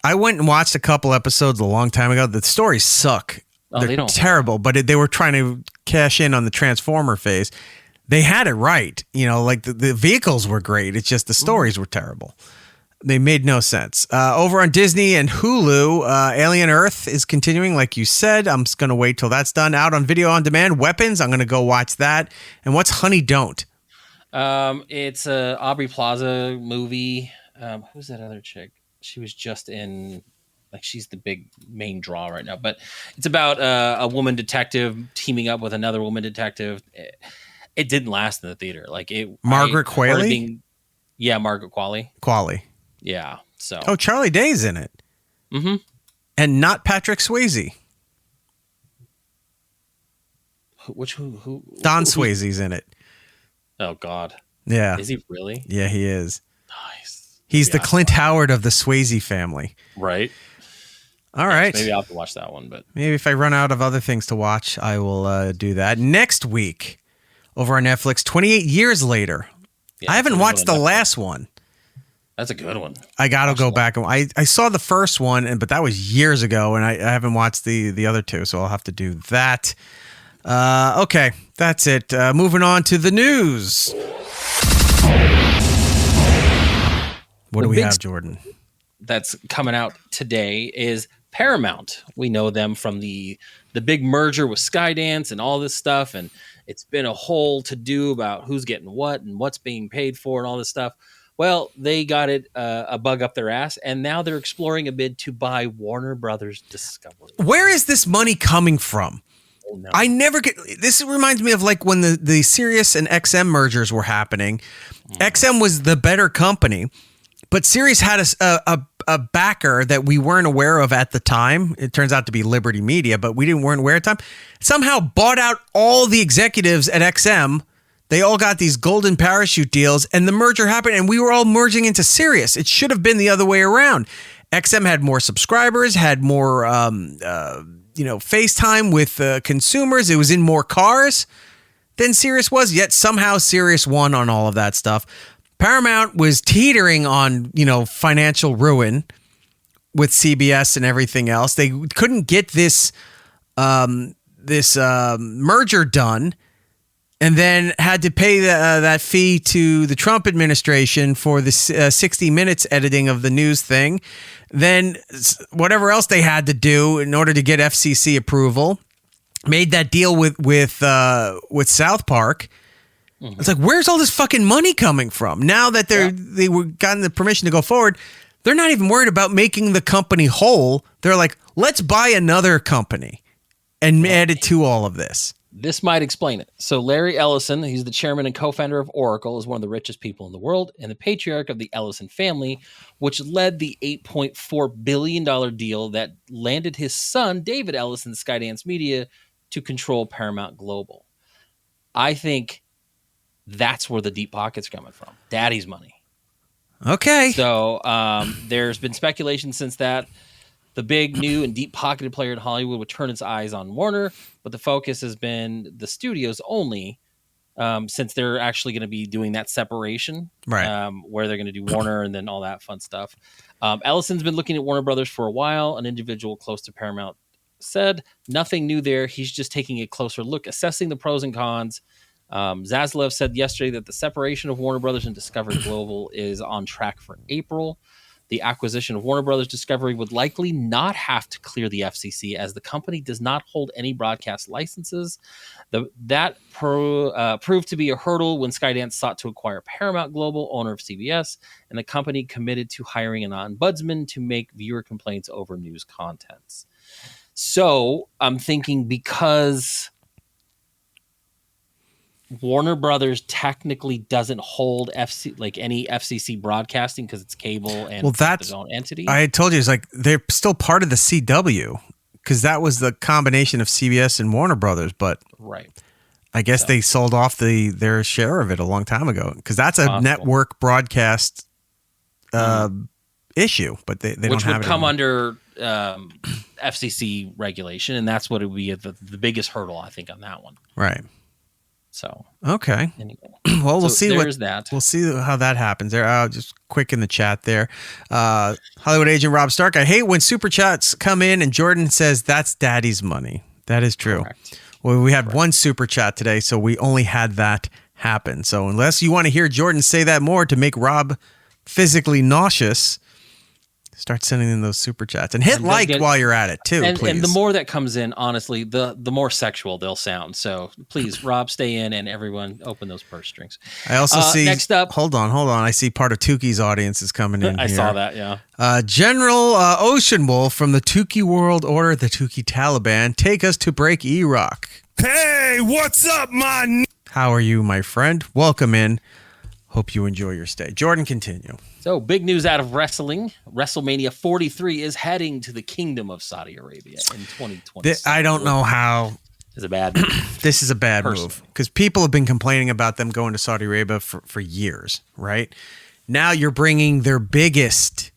I went and watched a couple episodes a long time ago. The stories suck. Oh, They're they don't. terrible, but they were trying to cash in on the Transformer phase. They had it right. Like the vehicles were great. It's just the stories were terrible. They made no sense. Over on Disney and Hulu, Alien Earth is continuing, like you said. I'm just going to wait till that's done. Out on video on demand, Weapons. I'm going to go watch that. And what's Honey Don't? It's a Aubrey Plaza movie. Who's that other chick? She was just in, she's the big main draw right now. But it's about a woman detective teaming up with another woman detective. It didn't last in the theater. Margaret Qualley? Yeah, Margaret Qualley. Qualley. Yeah. So. Oh, Charlie Day's in it. Mm-hmm. And not Patrick Swayze. Who? Don Swayze's in it. Oh God. Yeah. Is he really? Yeah, he is. Nice. He's the Clint Howard of the Swayze family. Right. All right. Maybe I'll have to watch that one, but maybe if I run out of other things to watch, I will do that. Next week, over on Netflix, 28 years later. yeah, I haven't watched the last one. That's a good one. I got to go back. And I saw the first one, but that was years ago, and I haven't watched the other two, so I'll have to do that. Okay, that's it. Moving on to the news. What do we have, Jordan? That's coming out today is Paramount. We know them from the big merger with Skydance and all this stuff, and it's been a whole to-do about who's getting what and what's being paid for and all this stuff. Well, they got it a bug up their ass, and now they're exploring a bid to buy Warner Brothers Discovery. Where is this money coming from? Oh, no. I never get this. Reminds me of when the Sirius and XM mergers were happening. XM was the better company, but Sirius had a backer that we weren't aware of at the time. It turns out to be Liberty Media, but we weren't aware at the time. Somehow bought out all the executives at XM. They all got these golden parachute deals, and the merger happened, and we were all merging into Sirius. It should have been the other way around. XM had more subscribers, had more, FaceTime with consumers. It was in more cars than Sirius was, yet somehow Sirius won on all of that stuff. Paramount was teetering on, financial ruin with CBS and everything else. They couldn't get this merger done. And then had to pay that fee to the Trump administration for the 60 Minutes editing of the news thing. Then whatever else they had to do in order to get FCC approval, made that deal with South Park. Mm-hmm. It's like, where's all this fucking money coming from? Now that they were gotten the permission to go forward, they're not even worried about making the company whole. They're like, let's buy another company and add it to all of this. This might explain it. So Larry Ellison, he's the chairman and co-founder of Oracle, is one of the richest people in the world and the patriarch of the Ellison family, which led the $8.4 billion deal that landed his son, David Ellison, Skydance Media, to control Paramount Global. I think that's where the deep pocket's coming from. Daddy's money. Okay. So there's been speculation since that the big, new, and deep-pocketed player in Hollywood would turn its eyes on Warner, but the focus has been the studios only, since they're actually going to be doing that separation, right? Where they're going to do Warner and then all that fun stuff. Ellison's been looking at Warner Brothers for a while. An individual close to Paramount said, nothing new there. He's just taking a closer look, assessing the pros and cons. Zaslav said yesterday that the separation of Warner Brothers and Discovery Global is on track for April. The acquisition of Warner Brothers Discovery would likely not have to clear the FCC, as the company does not hold any broadcast licenses. That proved to be a hurdle when Skydance sought to acquire Paramount Global, owner of CBS, and the company committed to hiring an ombudsman to make viewer complaints over news contents. So I'm thinking, because Warner Brothers technically doesn't hold any FCC broadcasting because it's cable and that's its own entity. I had told you, it's like they're still part of the CW, because that was the combination of CBS and Warner Brothers. But right, I guess So. they sold off their share of it a long time ago because that's a Possible. network broadcast issue, but they don't Which have would it come anymore. under FCC regulation, and that's what it would be the biggest hurdle, I think, on that one. Right. So Okay. anyway, Well, we'll so see there's that. we'll see how that happens there. Just quick in the chat there. Hollywood agent Rob Stark. I hate when super chats come in and Jordan says that's daddy's money. That is true. Correct. Well, we had one super chat today, so we only had that happen. So unless you want to hear Jordan say that more to make Rob physically nauseous, start sending in those super chats and hit like while you're at it too, please. And the more that comes in, honestly, the more sexual they'll sound. So please, Rob, stay in, and everyone open those purse strings. I also see. Next up, hold on. I see part of Tuki's audience is coming in. I here. saw that. Yeah. General Ocean Wolf from the Tuki World Order, the Tuki Taliban, take us to break Iraq. Hey, what's up, How are you, my friend? Welcome in. Hope you enjoy your stay. Jordan, continue. So, big news out of wrestling. WrestleMania 43 is heading to the Kingdom of Saudi Arabia in 2020. I don't know how. It's a bad move. This is a bad Personally. move because people have been complaining about them going to Saudi Arabia for years, right? Now you're bringing their biggest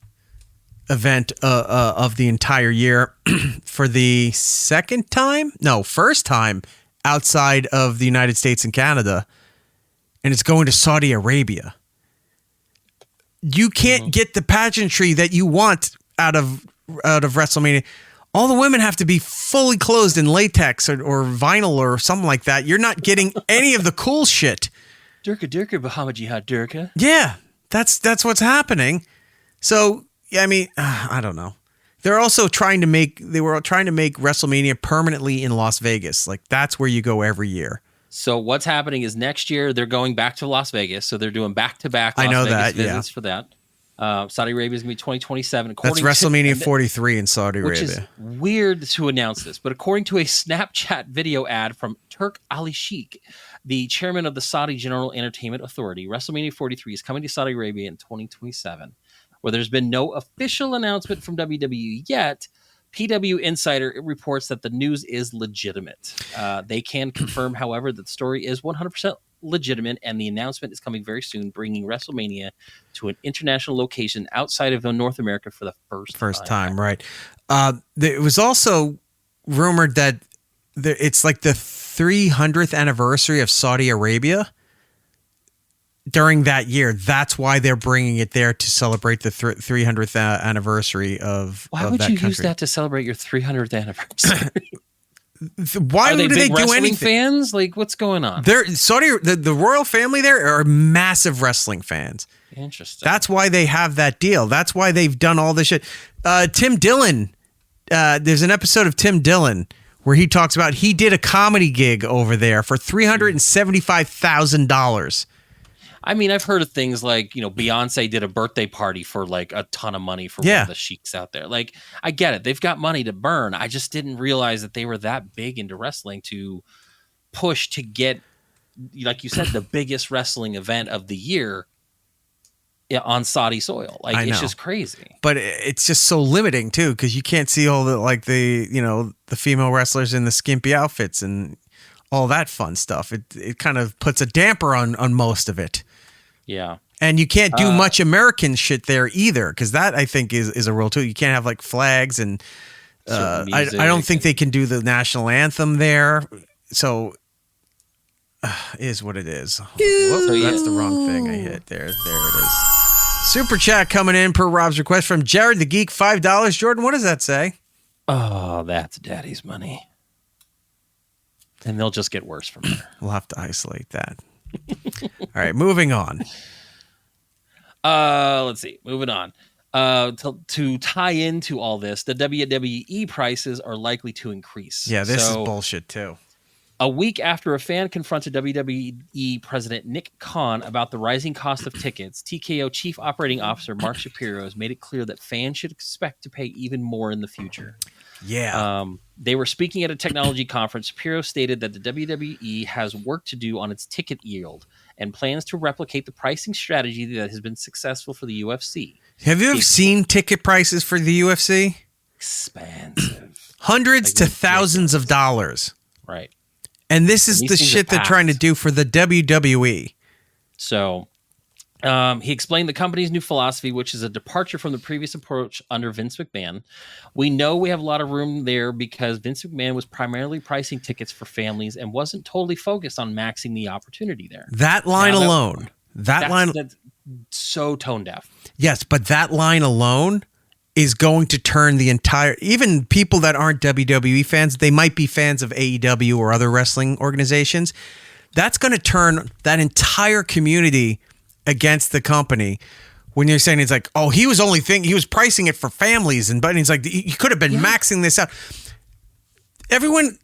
event of the entire year for the first time outside of the United States and Canada, and it's going to Saudi Arabia. You can't get the pageantry that you want out of WrestleMania. All the women have to be fully clothed in latex or vinyl or something like that. You're not getting any of the cool shit. Durka, Muhammad Jihad Durka. Yeah, that's what's happening. So, yeah, I mean, I don't know. They were trying to make WrestleMania permanently in Las Vegas. Like, that's where you go every year. So what's happening is next year they're going back to Las Vegas. So they're doing back-to-back Las Vegas visits for that. Saudi Arabia is going to be 2027. That's WrestleMania 43 in Saudi Arabia. Which is weird to announce this, but according to a Snapchat video ad from Turk Ali Sheikh, the chairman of the Saudi General Entertainment Authority, WrestleMania 43 is coming to Saudi Arabia in 2027. Where there's been no official announcement from WWE yet, PW Insider reports that the news is legitimate. They can confirm, however, that the story is 100% legitimate, and the announcement is coming very soon, bringing WrestleMania to an international location outside of North America for the first time. Right. It was also rumored that it's like the 300th anniversary of Saudi Arabia. During that year, that's why they're bringing it there to celebrate the 300th anniversary of. Why of would that you country. use that to celebrate your 300th anniversary? Why Are they do they big do wrestling anything? fans? Like, what's going on? They're the royal family there are massive wrestling fans. Interesting. That's why they have that deal. That's why they've done all this shit. Tim Dillon, there's an episode of Tim Dillon where he talks about he did a comedy gig over there for $375,000. I mean, I've heard of things like, Beyonce did a birthday party for like a ton of money for one of the sheiks out there. Like, I get it. They've got money to burn. I just didn't realize that they were that big into wrestling to push to get, like you said, the biggest wrestling event of the year on Saudi soil. Like, it's just crazy. But it's just so limiting too, because you can't see all the female wrestlers in the skimpy outfits and all that fun stuff. It kind of puts a damper on most of it. Yeah. And you can't do much American shit there either, because that I think is a rule too. You can't have like flags and I don't think they can do the national anthem there. So is what it is. Whoop, that's the wrong thing I hit there. There it is. Super chat coming in per Rob's request from Jared the Geek, $5. Jordan, what does that say? Oh, that's daddy's money. And they'll just get worse from there. We'll have to isolate that. All right, moving on. Let's see. Moving on. To tie into all this, the WWE prices are likely to increase. Yeah, this is bullshit too. A week after a fan confronted WWE President Nick Khan about the rising cost of tickets, TKO Chief Operating Officer Mark Shapiro has made it clear that fans should expect to pay even more in the future. Yeah. They were speaking at a technology conference. Shapiro stated that the WWE has work to do on its ticket yield and plans to replicate the pricing strategy that has been successful for the UFC. Have you ever seen ticket prices for the UFC? Expensive. Hundreds to thousands of dollars. Right. And this is These the things are shit they're trying to packed. do for the WWE. So he explained the company's new philosophy, which is a departure from the previous approach under Vince McMahon. We know we have a lot of room there because Vince McMahon was primarily pricing tickets for families and wasn't totally focused on maxing the opportunity there. That line alone. That's so tone deaf. Yes, but that line alone is going to turn the entire, even people that aren't WWE fans, they might be fans of AEW or other wrestling organizations. That's going to turn that entire community against the company. When you're saying it's like, oh, he was pricing it for families, but he's like, he could have been maxing this out. Everyone,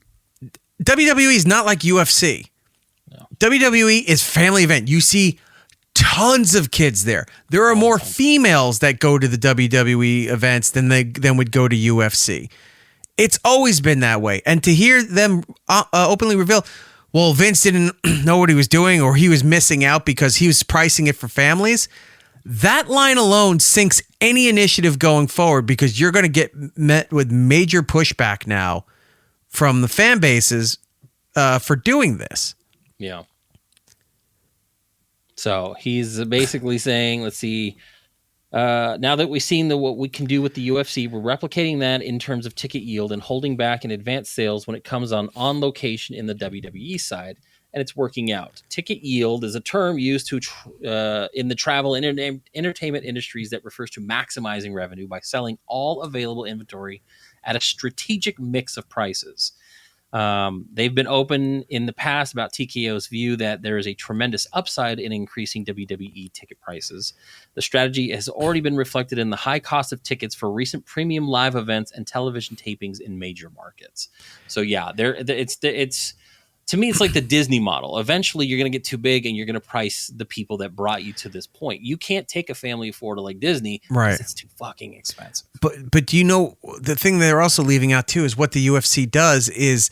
WWE is not like UFC. No. WWE is family event. You see tons of kids there. There are more females that go to the WWE events than would go to UFC. It's always been that way. And to hear them openly reveal, well, Vince didn't know what he was doing or he was missing out because he was pricing it for families. That line alone sinks any initiative going forward because you're going to get met with major pushback now from the fan bases for doing this. Yeah. So he's basically saying, let's see, now that we've seen what we can do with the UFC, we're replicating that in terms of ticket yield and holding back in advance sales when it comes on location in the WWE side, and it's working out. Ticket yield is a term used to in the travel and entertainment industries that refers to maximizing revenue by selling all available inventory at a strategic mix of prices. They've been open in the past about TKO's view that there is a tremendous upside in increasing WWE ticket prices. The strategy has already been reflected in the high cost of tickets for recent premium live events and television tapings in major markets. So yeah, it's to me, it's like the Disney model. Eventually, you're going to get too big and you're going to price the people that brought you to this point. You can't take a family of four to like Disney. Right. It's too fucking expensive. But do you know, the thing they're also leaving out too is what the UFC does is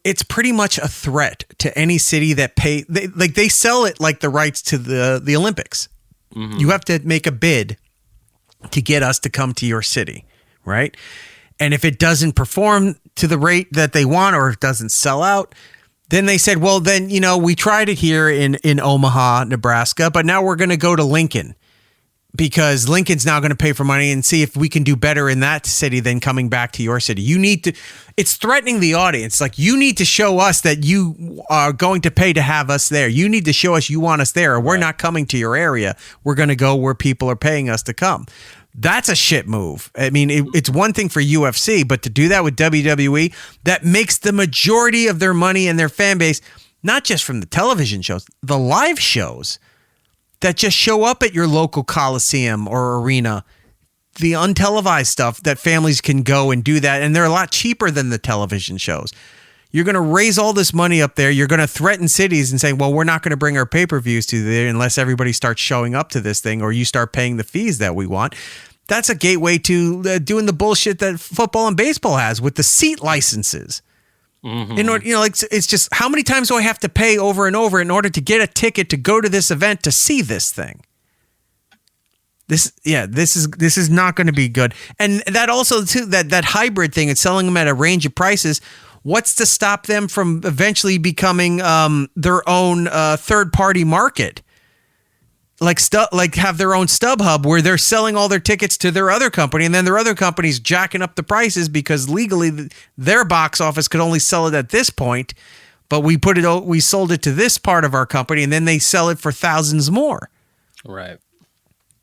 it's pretty much a threat to any city that they sell it like the rights to the Olympics. Mm-hmm. You have to make a bid to get us to come to your city, right? And if it doesn't perform to the rate that they want or it doesn't sell out, then they said, well, then, we tried it here in Omaha, Nebraska, but now we're going to go to Lincoln because Lincoln's now going to pay for money and see if we can do better in that city than coming back to your city. You need to, it's threatening the audience. Like, you need to show us that you are going to pay to have us there. You need to show us you want us there, or we're not coming to your area. We're going to go where people are paying us to come. That's a shit move. I mean, it's one thing for UFC, but to do that with WWE, that makes the majority of their money and their fan base, not just from the television shows, the live shows that just show up at your local coliseum or arena, the untelevised stuff that families can go and do that. And they're a lot cheaper than the television shows. You're going to raise all this money up there. You're going to threaten cities and say, well, we're not going to bring our pay-per-views to there unless everybody starts showing up to this thing or you start paying the fees that we want. That's a gateway to doing the bullshit that football and baseball has with the seat licenses. Mm-hmm. In order, it's just, how many times do I have to pay over and over in order to get a ticket to go to this event to see this thing? This is not going to be good. And that also too, that hybrid thing and selling them at a range of prices. What's to stop them from eventually becoming their own third-party market? Like have their own StubHub where they're selling all their tickets to their other company, and then their other company's jacking up the prices because legally their box office could only sell it at this point, but we sold it to this part of our company, and then they sell it for thousands more. Right.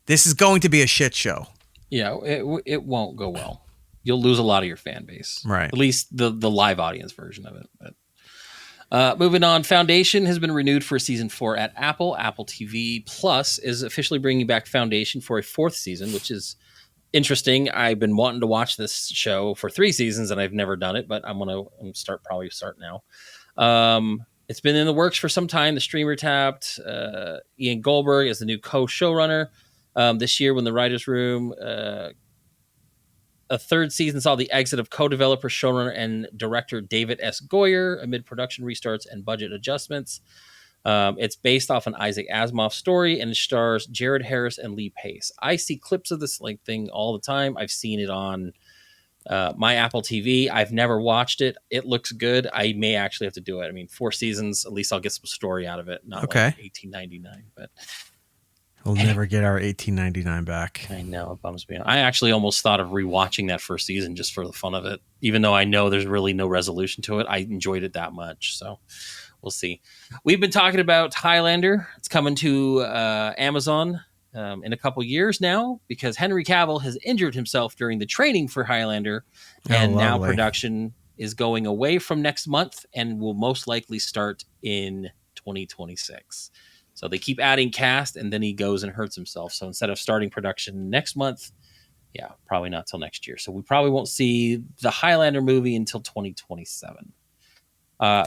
This is going to be a shit show. Yeah, it won't go well. You'll lose a lot of your fan base. Right. At least the live audience version of it. But moving on, Foundation has been renewed for season 4 at Apple. Apple TV Plus is officially bringing back Foundation for a 4th season, which is interesting. I've been wanting to watch this show for 3 seasons and I've never done it, but I'm going to start now. It's been in the works for some time. The streamer tapped Ian Goldberg as the new co-showrunner this year when the writer's room... A 3rd season saw the exit of co-developer, showrunner, and director David S. Goyer amid production restarts and budget adjustments. It's based off an Isaac Asimov story and it stars Jared Harris and Lee Pace. I see clips of this thing all the time. I've seen it on My Apple TV, I've never watched it. It looks good. I may actually have to do it. I mean, 4 seasons, at least I'll get some story out of it, not Okay. like $18.99. But We'll never get our $18.99 back. I know, it bums me out. I actually almost thought of rewatching that first season just for the fun of it, even though I know there's really no resolution to it. I enjoyed it that much, so we'll see. We've been talking about Highlander. It's coming to Amazon in a couple years now because Henry Cavill has injured himself during the training for Highlander, and now lovely. production is going away from next month and will most likely start in 2026. So they keep adding cast, and then he goes and hurts himself. So instead of starting production next month, yeah, probably not till next year. So we probably won't see the Highlander movie until 2027.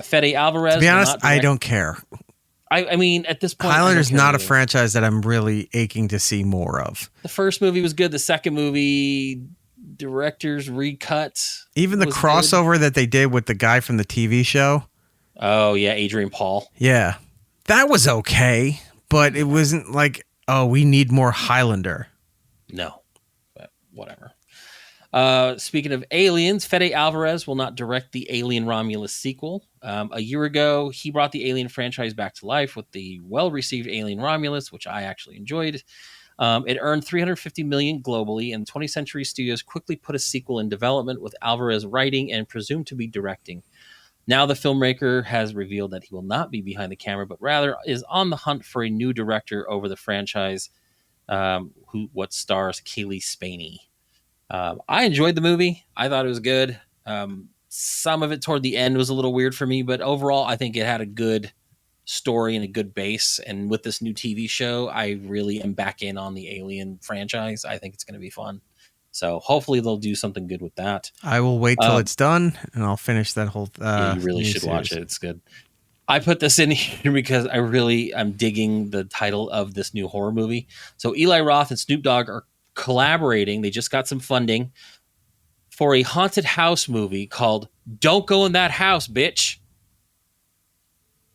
Fede Alvarez. To be honest, I don't care. I mean, at this point, Highlander's not a franchise that I'm really aching to see more of. The first movie was good. The second movie, director's recut. Even the crossover that they did with the guy from the TV show. Oh, yeah, Adrian Paul. Yeah. That was okay, but it wasn't like, oh, we need more Highlander. No, but whatever. Speaking of aliens, Fede Alvarez will not direct the Alien Romulus sequel. A year ago, he brought the Alien franchise back to life with the well-received Alien Romulus, which I actually enjoyed. It earned $350 million globally, and 20th Century Studios quickly put a sequel in development with Alvarez writing and presumed to be directing. Now the filmmaker has revealed that he will not be behind the camera, but rather is on the hunt for a new director over the franchise, what stars Kaylee Spaney. I enjoyed the movie. I thought it was good. Some of it toward the end was a little weird for me, but overall, I think it had a good story and a good base. And with this new TV show, I really am back in on the Alien franchise. I think it's going to be fun. So hopefully they'll do something good with that. I will wait till it's done, and I'll finish that whole. Yeah, you really should watch it. It's good. I put this in here because I'm digging the title of this new horror movie. So Eli Roth and Snoop Dogg are collaborating. They just got some funding for a haunted house movie called "Don't Go in That House, Bitch."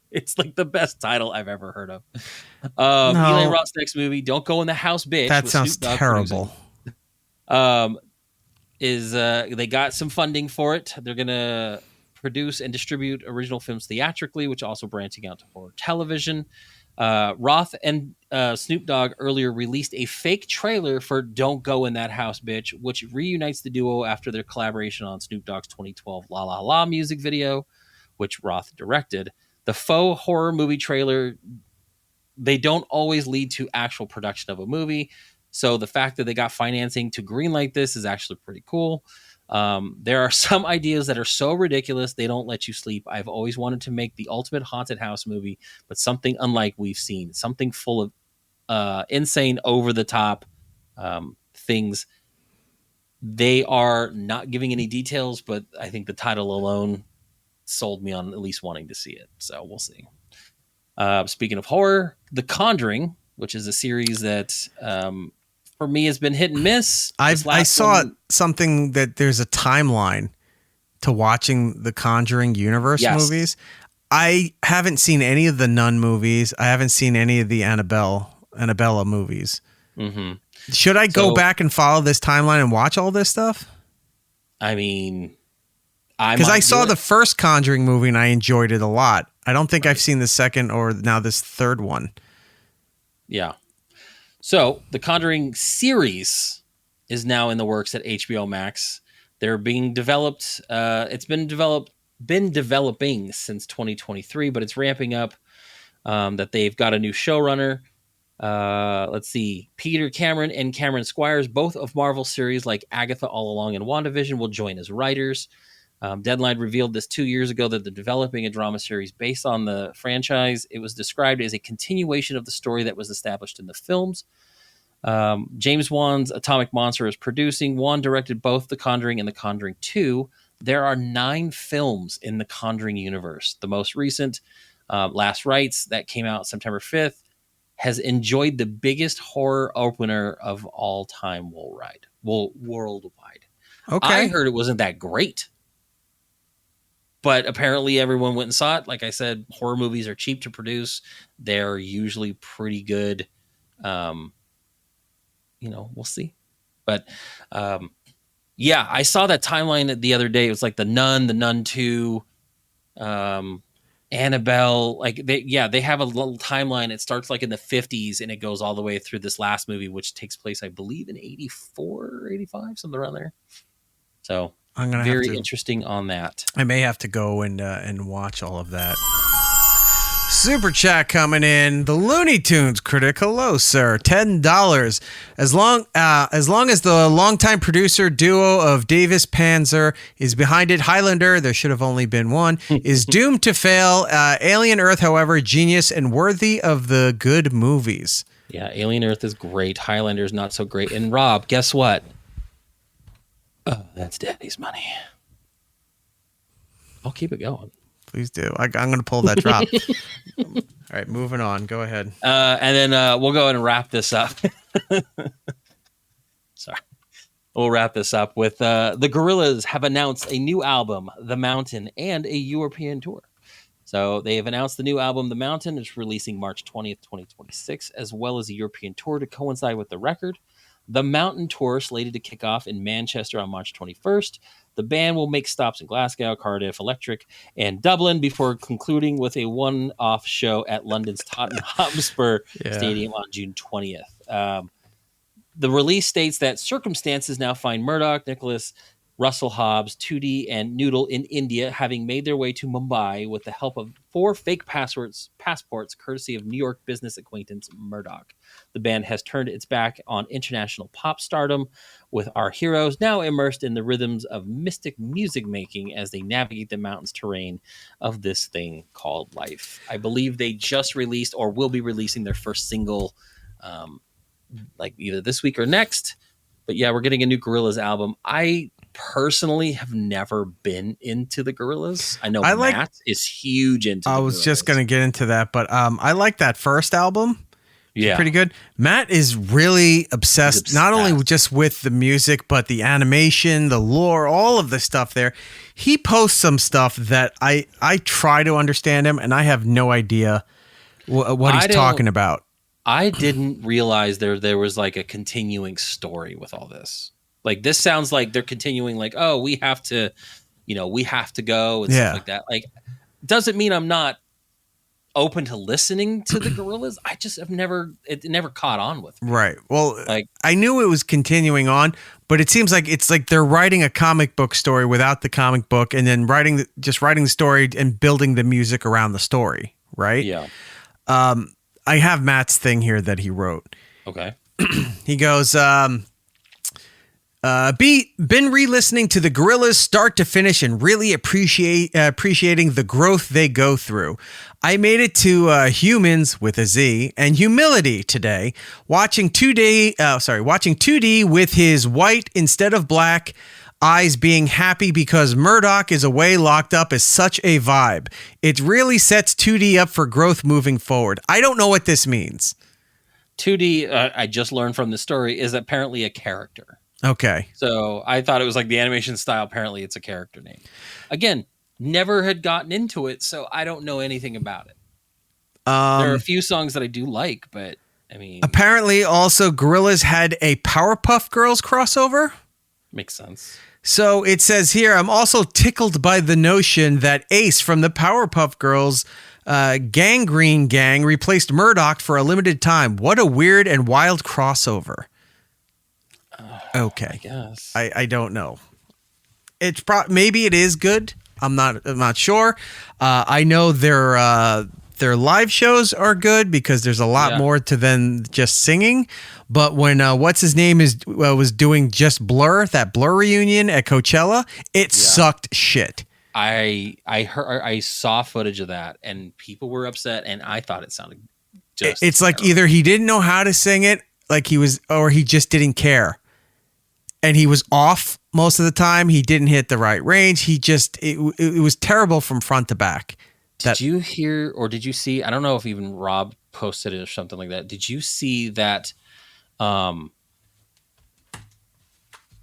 It's like the best title I've ever heard of. Eli Roth's next movie, "Don't Go in the House, Bitch." That sounds terrible. They got some funding for it. They're gonna produce and distribute original films theatrically, which also branching out to horror television. Roth and Snoop Dogg earlier released a fake trailer for "Don't Go in That House, Bitch," which reunites the duo after their collaboration on Snoop Dogg's 2012 La La La music video, which Roth directed. The faux horror movie trailer, they don't always lead to actual production of a movie. So the fact that they got financing to greenlight this is actually pretty cool. There are some ideas that are so ridiculous they don't let you sleep. I've always wanted to make the ultimate haunted house movie, but something unlike we've seen, something full of insane, over-the-top things. They are not giving any details, but I think the title alone sold me on at least wanting to see it. So we'll see. Speaking of horror, The Conjuring, which is a series that for me has been hit and miss. I saw something that there's a timeline to watching the Conjuring universe movies. I haven't seen any of the Nun movies. I haven't seen any of the Annabella movies. Mm-hmm. Should I go back and follow this timeline and watch all this stuff? I mean, because I saw the first Conjuring movie and I enjoyed it a lot. I don't think I've seen the second or now this third one. Yeah. So the Conjuring series is now in the works at HBO Max. They're being developed. It's been developing since 2023, but it's ramping up. That they've got a new showrunner. Let's see. Peter Cameron and Cameron Squires, both of Marvel series like Agatha All Along and WandaVision, will join as writers. Deadline revealed this 2 years ago that they're developing a drama series based on the franchise. It was described as a continuation of the story that was established in the films. James Wan's Atomic Monster is producing. Wan directed both The Conjuring and The Conjuring 2. There are 9 films in the Conjuring universe. The most recent, Last Rites, that came out September 5th, has enjoyed the biggest horror opener of all time worldwide. Okay. I heard it wasn't that great. But apparently everyone went and saw it. Like I said, horror movies are cheap to produce. They're usually pretty good. We'll see. But Yeah, I saw that timeline the other day. It was like the Nun, the Nun 2, Annabelle. Like they have a little timeline. It starts like in the 50s and it goes all the way through this last movie, which takes place, I believe, in 84 or 85, something around there. So I'm gonna very have to, interesting on that. I may have to go and watch all of that. Super chat coming in. The Looney Tunes critic, hello, sir. $10. As long as the longtime producer duo of Davis Panzer is behind it, Highlander, there should have only been one, is doomed to fail. Alien Earth, however, genius and worthy of the good movies. Yeah, Alien Earth is great. Highlander is not so great. And Rob, guess what? Oh, that's Daddy's money. I'll keep it going. Please do. I'm going to pull that drop. All right, moving on. Go ahead. And then we'll go ahead and wrap this up. Sorry. We'll wrap this up with the Gorillaz have announced a new album, The Mountain, and a European tour. So they have announced the new album, The Mountain, is releasing March 20th, 2026, as well as a European tour to coincide with the record. The Mountain Tour, slated to kick off in Manchester on March 21st. The band will make stops in Glasgow, Cardiff, Electric, and Dublin before concluding with a one-off show at London's Tottenham Hotspur Stadium on June 20th. The release states that circumstances now find Murdoch, Nicholas, Russell Hobbs, 2D, and Noodle in India, having made their way to Mumbai with the help of 4 fake passports courtesy of New York business acquaintance Murdoch. The band has turned its back on international pop stardom, with our heroes now immersed in the rhythms of mystic music making as they navigate the mountains terrain of this thing called life. I believe they just released or will be releasing their first single like either this week or next. But yeah, we're getting a new Gorillaz album. I personally have never been into the Gorillaz. I know Matt is huge into I was just going to get into that, but I like that first album. Yeah. Pretty good. Matt is really obsessed, not only just with the music, but the animation, the lore, all of the stuff there. He posts some stuff that I try to understand him, and I have no idea what he's talking about. I didn't realize there was like a continuing story with all this. Like, this sounds like they're continuing, like, oh, we have to go and stuff like that. Like, doesn't mean I'm not open to listening to the Gorillaz. I just have never caught on with me. Right. Well, like, I knew it was continuing on, but it seems like it's like they're writing a comic book story without the comic book, and then writing the story and building the music around the story. Right. Yeah. I have Matt's thing here that he wrote. Okay. He goes, been re-listening to the Gorillaz start to finish and really appreciating the growth they go through. I made it to Humans with a Z and Humility today, watching 2D with his white instead of black eyes being happy because Murdoch is away locked up is such a vibe. It really sets 2D up for growth moving forward. I don't know what this means. 2D, I just learned from the story, is apparently a character. Okay. So I thought it was like the animation style. Apparently it's a character name. Again, never had gotten into it, so I don't know anything about it. There are a few songs that I do like, but I mean... Apparently also Gorillaz had a Powerpuff Girls crossover. Makes sense. So it says here, I'm also tickled by the notion that Ace from the Powerpuff Girls Gangrene Gang replaced Murdoch for a limited time. What a weird and wild crossover. Okay. I guess. I don't know. It's maybe it is good. I'm not sure. I know their live shows are good because there's a lot more to than just singing. But when what's his name was doing just Blur, that Blur reunion at Coachella, it sucked shit. I saw footage of that and people were upset and I thought it sounded just it's terrible. Like either he didn't know how to sing it, or he just didn't care. And he was off most of the time. He didn't hit the right range. It was terrible from front to back. Did you hear or did you see? I don't know if even Rob posted it or something like that. Did you see that?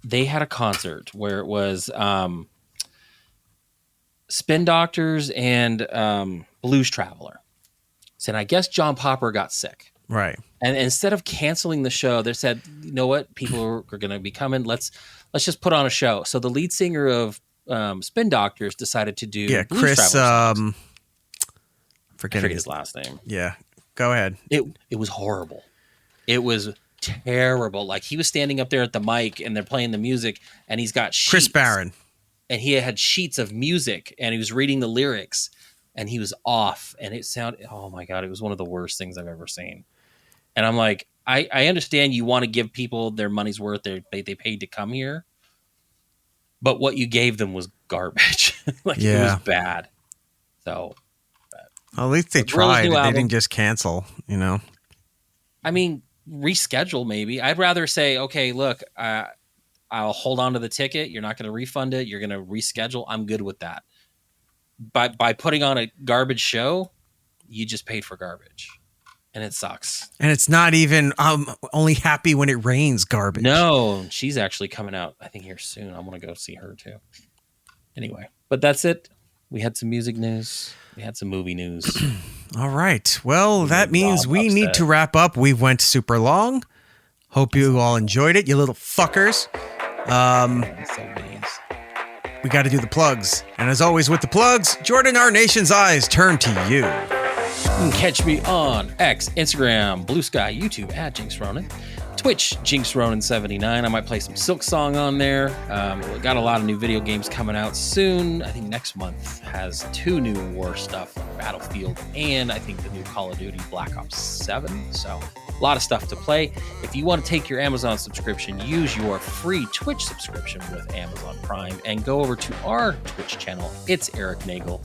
They had a concert where it was Spin Doctors and Blues Traveler. And I guess John Popper got sick. Right. And instead of canceling the show, they said, you know what, people are going to be coming. Let's just put on a show. So the lead singer of Spin Doctors decided to do Blues Chris. Travelers. I Forget his last name. Yeah, go ahead. It was horrible. It was terrible. Like he was standing up there at the mic and they're playing the music, and he's got sheets, Chris Barron, and he had sheets of music, and he was reading the lyrics, and he was off, and it sounded. Oh my god, it was one of the worst things I've ever seen. And I'm like, I understand you want to give people their money's worth. They paid to come here, but what you gave them was garbage. It was bad. So. Well, at least they tried. They didn't just cancel, you know. I mean, reschedule maybe. I'd rather say, okay, look, I'll hold on to the ticket. You're not going to refund it. You're going to reschedule. I'm good with that. By putting on a garbage show, you just paid for garbage, and it sucks. And it's not even only happy when it rains garbage. No, she's actually coming out, I think, here soon. I want to go see her too. Anyway, but that's it. We had some music news. We had some movie news. All right. Well, that means we need to wrap up. We went super long. Hope you all enjoyed it, you little fuckers. We got to do the plugs. And as always with the plugs, Jordan, our nation's eyes turn to you. You can catch me on X, Instagram, Blue Sky, YouTube at Jinx Ronan. Twitch, Jinx Ronan 79. I might play some Silk Song on there. We got a lot of new video games coming out soon. I think next month has 2 new war stuff, like Battlefield, and I think the new Call of Duty Black Ops 7. So a lot of stuff to play. If you want to take your Amazon subscription, use your free Twitch subscription with Amazon Prime and go over to our Twitch channel. It's Eric Nagel.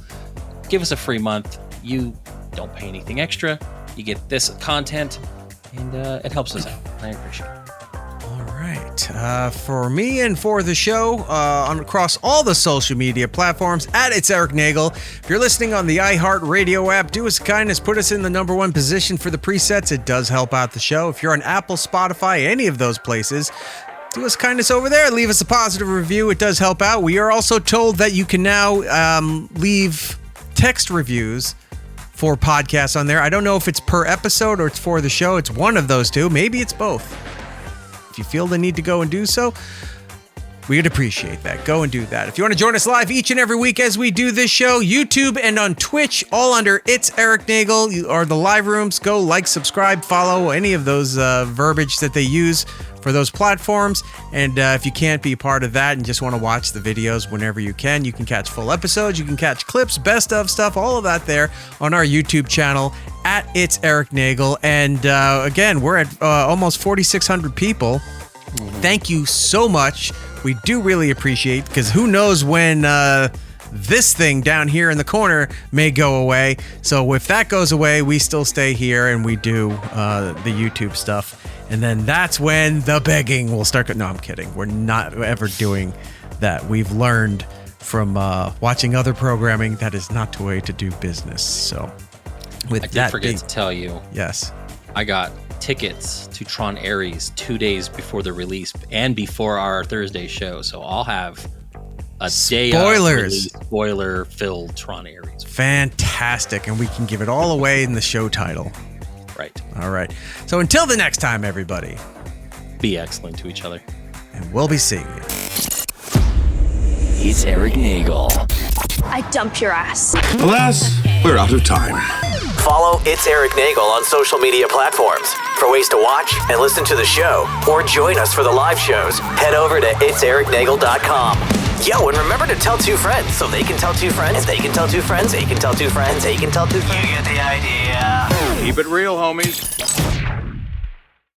Give us a free month. You don't pay anything extra. You get this content. And it helps us out. I appreciate it. All right. For me and for the show, across all the social media platforms, at It's Eric Nagel. If you're listening on the iHeartRadio app, do us a kindness, put us in the #1 position for the presets. It does help out the show. If you're on Apple, Spotify, any of those places, do us a kindness over there. Leave us a positive review. It does help out. We are also told that you can now leave text reviews for podcasts on there. I don't know if it's per episode or it's for the show. It's one of those two. Maybe it's both. If you feel the need to go and do so, we'd appreciate that. Go and do that. If you want to join us live each and every week as we do this show, YouTube and on Twitch, all under It's Eric Nagel, or the live rooms, go like, subscribe, follow, any of those verbiage that they use for those platforms. And if you can't be part of that and just want to watch the videos whenever you can catch full episodes, you can catch clips, best of stuff, all of that there on our YouTube channel at It's Eric Nagel. And again, we're at almost 4,600 people. Thank you so much. We do really appreciate, because who knows when this thing down here in the corner may go away. So if that goes away, we still stay here and we do the YouTube stuff. And then that's when the begging will start. No, I'm kidding. We're not ever doing that. We've learned from watching other programming that is not the way to do business. So with I did forget to tell you. Yes. I got tickets to Tron Ares 2 days before the release and before our Thursday show. So I'll have a day of release, spoiler-filled Tron Ares. Fantastic. And we can give it all away in the show title. Right. All right. So until the next time, everybody. Be excellent to each other. And we'll be seeing you. It's Eric Nagel. I dump your ass. Alas, we're out of time. Follow It's Eric Nagel on social media platforms. For ways to watch and listen to the show, or join us for the live shows, head over to itsericnagel.com. Yo, and remember to tell 2 friends so they can tell 2 friends, and they can tell 2 friends, they can tell 2 friends, they can tell 2 friends. You get the idea. Keep it real, homies.